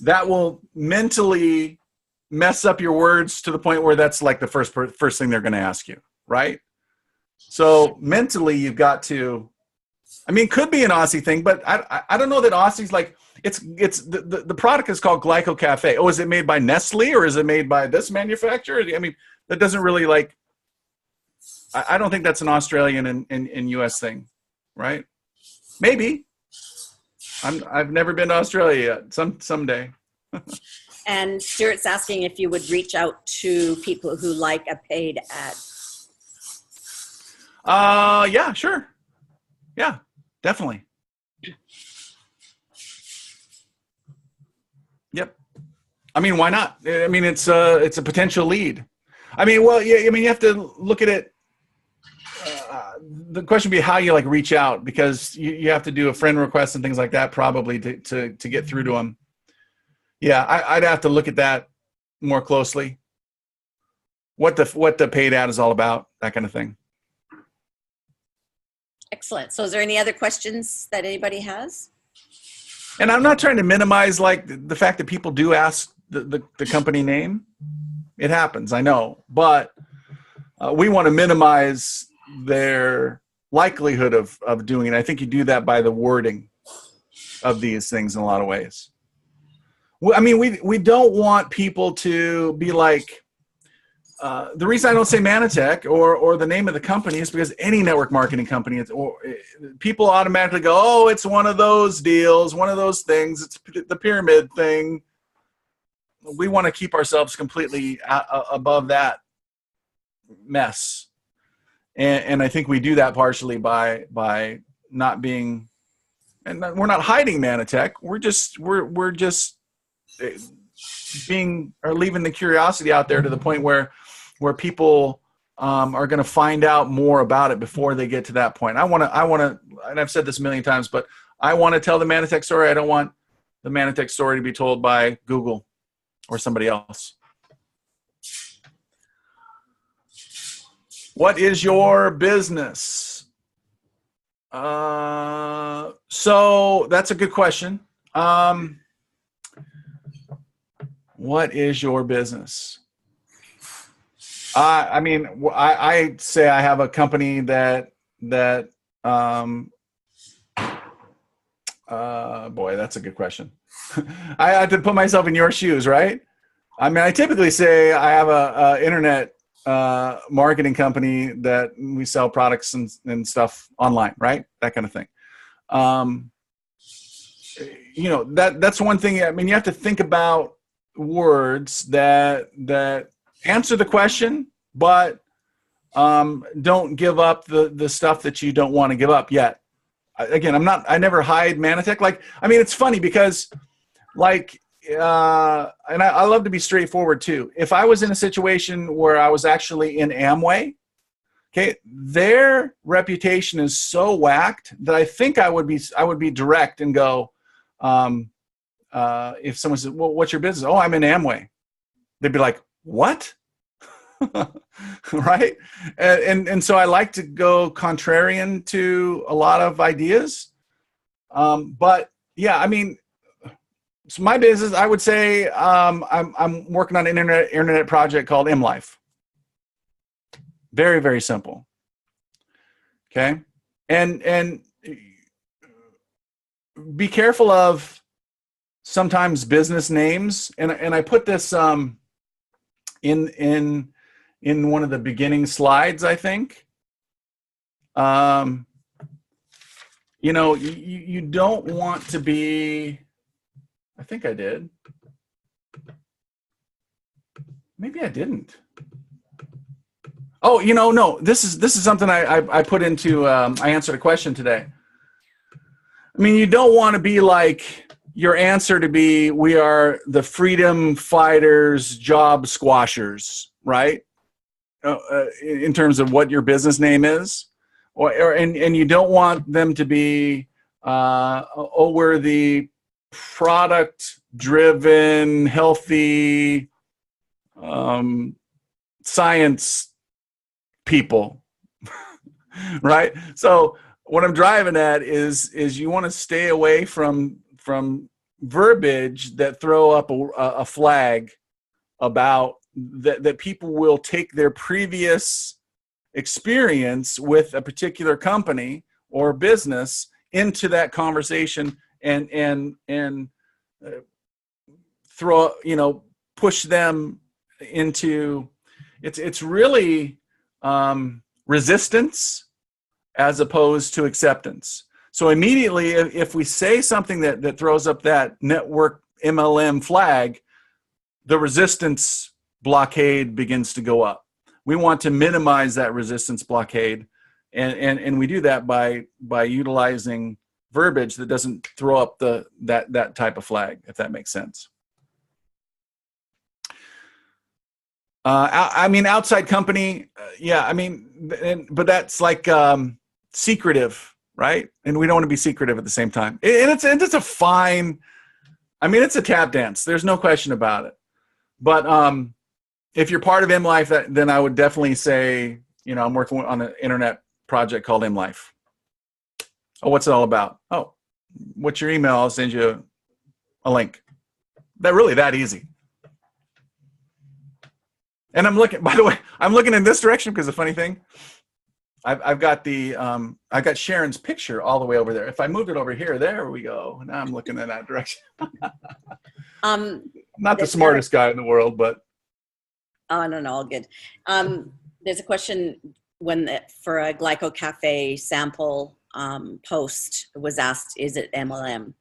that will mentally mess up your words to the point where that's like the first thing they're going to ask you, right? So mentally, you've got to. I mean, it could be an Aussie thing, but I don't know that Aussies like. It's the product is called Glyco Cafe. Oh, is it made by Nestle or is it made by this manufacturer? I mean, that doesn't really like. I don't think that's an Australian and US thing, right? Maybe. I've never been to Australia yet. Someday. And Stuart's asking if you would reach out to people who like a paid ad. Yeah, sure. Yeah, definitely. Yep. I mean, why not? I mean, it's a potential lead. I mean, well, yeah. I mean, you have to look at it. The question would be how you like reach out, because you have to do a friend request and things like that probably to get through to them. Yeah, I'd have to look at that more closely. What the paid ad is all about, that kind of thing. Excellent. So is there any other questions that anybody has? And I'm not trying to minimize like the fact that people do ask the company name. It happens, I know, but we want to minimize their likelihood of doing it. I think you do that by the wording of these things in a lot of ways. I mean, we don't want people to be like, the reason I don't say Manatech or the name of the company is because any network marketing company, people automatically go, oh, it's one of those deals, one of those things. It's the pyramid thing. We want to keep ourselves completely above that mess. And I think we do that partially by not being, and we're not hiding Manatech. We're just being, or leaving the curiosity out there to the point where people are going to find out more about it before they get to that point. I want to, and I've said this a million times, but I want to tell the Manatech story. I don't want the Manatech story to be told by Google or somebody else. What is your business? So that's a good question. What is your business? I mean, I say I have a company that boy, that's a good question. I have to put myself in your shoes, right? I mean, I typically say I have a internet marketing company that we sell products and stuff online, right? That kind of thing. You know, that's one thing. I mean, you have to think about words that answer the question, but don't give up the stuff that you don't want to give up yet. Again, I never hide Manatech. Like, I mean, it's funny because like, and I love to be straightforward too. If I was in a situation where I was actually in Amway, okay, their reputation is so whacked that I think I would be direct and go, if someone says, well, what's your business? Oh, I'm in Amway. They'd be like, what? Right? And so I like to go contrarian to a lot of ideas. But yeah, I mean, so my business, I would say, I'm working on an internet project called MLife. Very, very simple. Okay. And be careful of sometimes business names. And I put this, in one of the beginning slides, I think. You know, you don't want to be, I think I did. Maybe I didn't. Oh, you know, no, this is something I put into, I answered a question today. I mean, you don't want to be like your answer to be, we are the freedom fighters, job squashers, right? In terms of what your business name is, and you don't want them to be, oh, we're the product-driven, healthy, science people, right? So what I'm driving at is you want to stay away from verbiage that throw up a flag about that people will take their previous experience with a particular company or business into that conversation and throw, you know, push them into, it's really resistance as opposed to acceptance. So immediately, if we say something that throws up that network MLM flag, the resistance blockade begins to go up. We want to minimize that resistance blockade, and we do that by utilizing verbiage that doesn't throw up that type of flag, if that makes sense. I mean, outside company, yeah. I mean, but that's like secretive, right? And we don't want to be secretive at the same time. And it's a fine. I mean, it's a tap dance. There's no question about it. But if you're part of MLife, then I would definitely say, you know, I'm working on an internet project called MLife. Oh, what's it all about? Oh, what's your email? I'll send you a link. That easy. And I'm looking, by the way, I'm looking in this direction because the funny thing, I've got I got Sharon's picture all the way over there. If I moved it over here, there we go. Now I'm looking in that direction. Not the smartest guy in the world, but. Oh, no, all good. There's a question for a Glyco Cafe sample post was asked, is it MLM?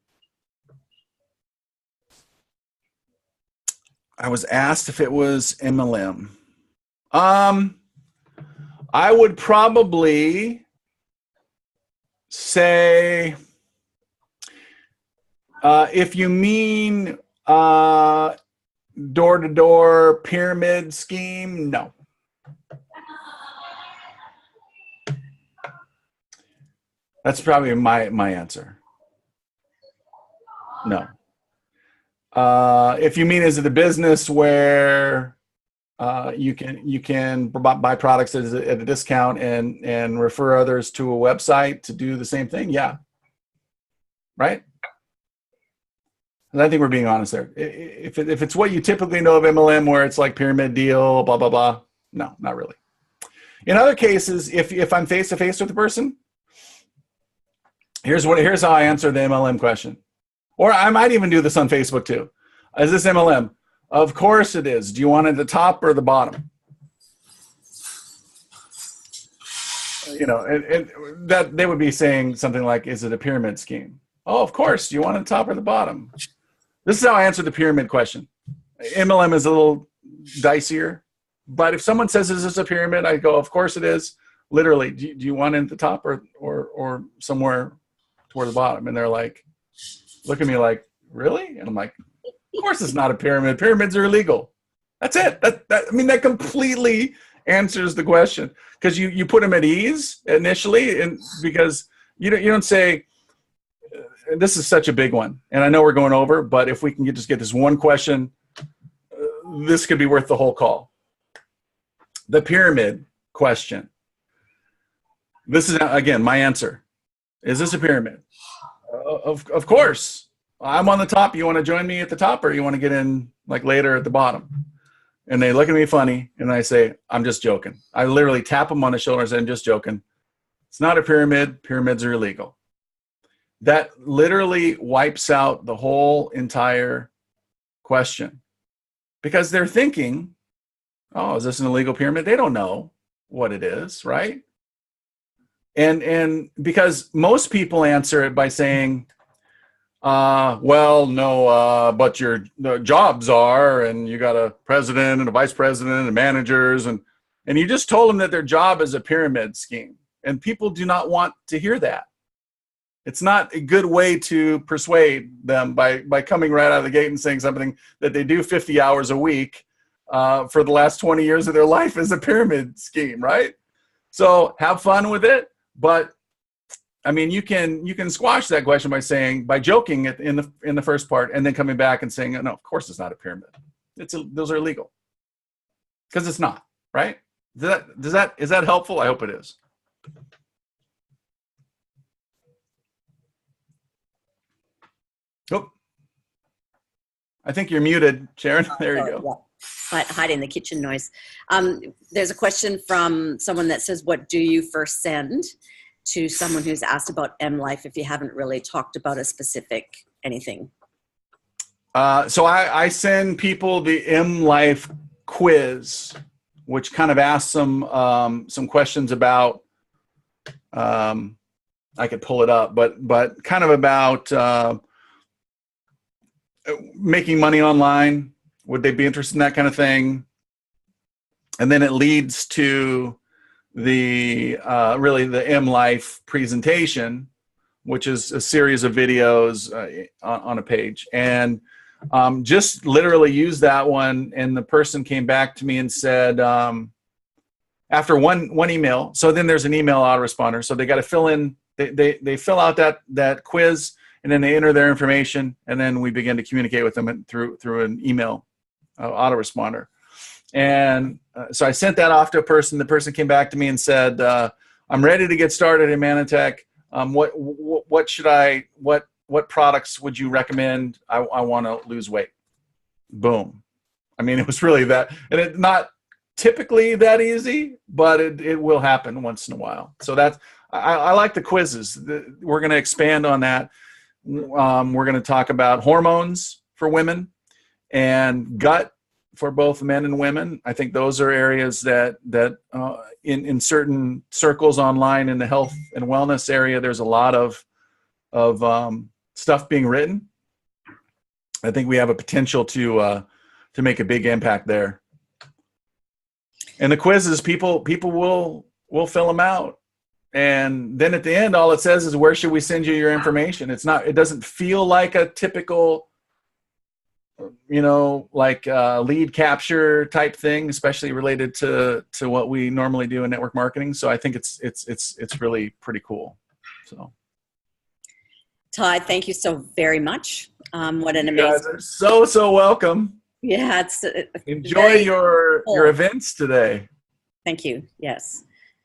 I was asked if it was MLM. I would probably say, if you mean door-to-door pyramid scheme, no. That's probably my answer. No. If you mean, is it a business where you can buy products at a discount and refer others to a website to do the same thing? Yeah. Right? And I think we're being honest there. If it's what you typically know of MLM, where it's like pyramid deal, blah, blah, blah, no, not really. In other cases, if I'm face-to-face with the person, here's how I answer the MLM question. Or I might even do this on Facebook too. Is this MLM? Of course it is. Do you want it at the top or the bottom? you know, and that they would be saying something like, is it a pyramid scheme? Oh, of course. Do you want the top or the bottom? This is how I answer the pyramid question. MLM is a little dicier, but if someone says, is this a pyramid? I go, of course it is. Literally, do you want it at the top or somewhere toward the bottom? And they're like, look at me like, really? And I'm like, of course it's not a pyramid. Pyramids are illegal. That's it. I mean, that completely answers the question, because you put them at ease initially, and because you don't say, this is such a big one, and I know we're going over, but if we can just get this one question, this could be worth the whole call. The pyramid question. This is, again, my answer. Is this a pyramid? Of course. I'm on the top. You want to join me at the top, or you want to get in like later at the bottom? And they look at me funny, and I say, I'm just joking. I literally tap them on the shoulder and say, I'm just joking. It's not a pyramid. Pyramids are illegal. That literally wipes out the whole entire question, because they're thinking, oh, is this an illegal pyramid? They don't know what it is, right? And because most people answer it by saying, well, no, but the jobs are, and you got a president and a vice president and managers, and you just told them that their job is a pyramid scheme. And people do not want to hear that. It's not a good way to persuade them by coming right out of the gate and saying something that they do 50 hours a week for the last 20 years of their life is a pyramid scheme, right? So have fun with it. But I mean, you can squash that question by joking in the first part, and then coming back and saying, no, of course it's not a pyramid. Those are illegal, because it's not, right? Is that helpful? I hope it is. Oh, I think you're muted, Sharon. There you go. Yeah. Hiding the kitchen noise. There's a question from someone that says, what do you first send to someone who's asked about M-Life if you haven't really talked about a specific anything? So I send people the M-Life quiz, which kind of asks some questions about, I could pull it up, but kind of about making money online. Would they be interested in that kind of thing? And then it leads to the really the M-Life presentation, which is a series of videos on a page. And just literally use that one. And the person came back to me and said, after one email, so then there's an email autoresponder. So they got to fill in, they fill out that quiz, and then they enter their information, and then we begin to communicate with them through an email autoresponder. And so I sent that off to a person. The person came back to me and said, I'm ready to get started in Manatech. What products would you recommend? I want to lose weight. Boom. I mean, it was really that, and it's not typically that easy, but it will happen once in a while. So I like the quizzes. We're going to expand on that. We're going to talk about hormones for women and gut for both men and women. I think those are areas that in certain circles online in the health and wellness area, there's a lot of stuff being written. I think we have a potential to make a big impact there. And the quizzes, people will fill them out. And then at the end, all it says is, where should we send you your information? It doesn't feel like a typical, lead capture type thing, especially related to what we normally do in network marketing. So I think it's really pretty cool. So, Ty, thank you so very much. What an amazing! You guys are so welcome. Yeah, it's enjoy your events today. Thank you. Yes.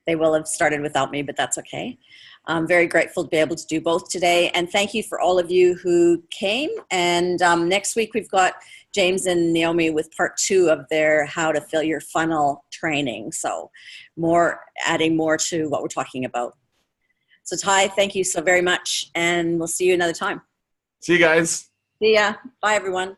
They will have started without me, but that's okay. I'm very grateful to be able to do both today. And thank you for all of you who came. And next week, we've got James and Naomi with part 2 of their How to Fill Your Funnel training. So adding more to what we're talking about. So Ty, thank you so very much. And we'll see you another time. See you guys. See ya. Bye, everyone.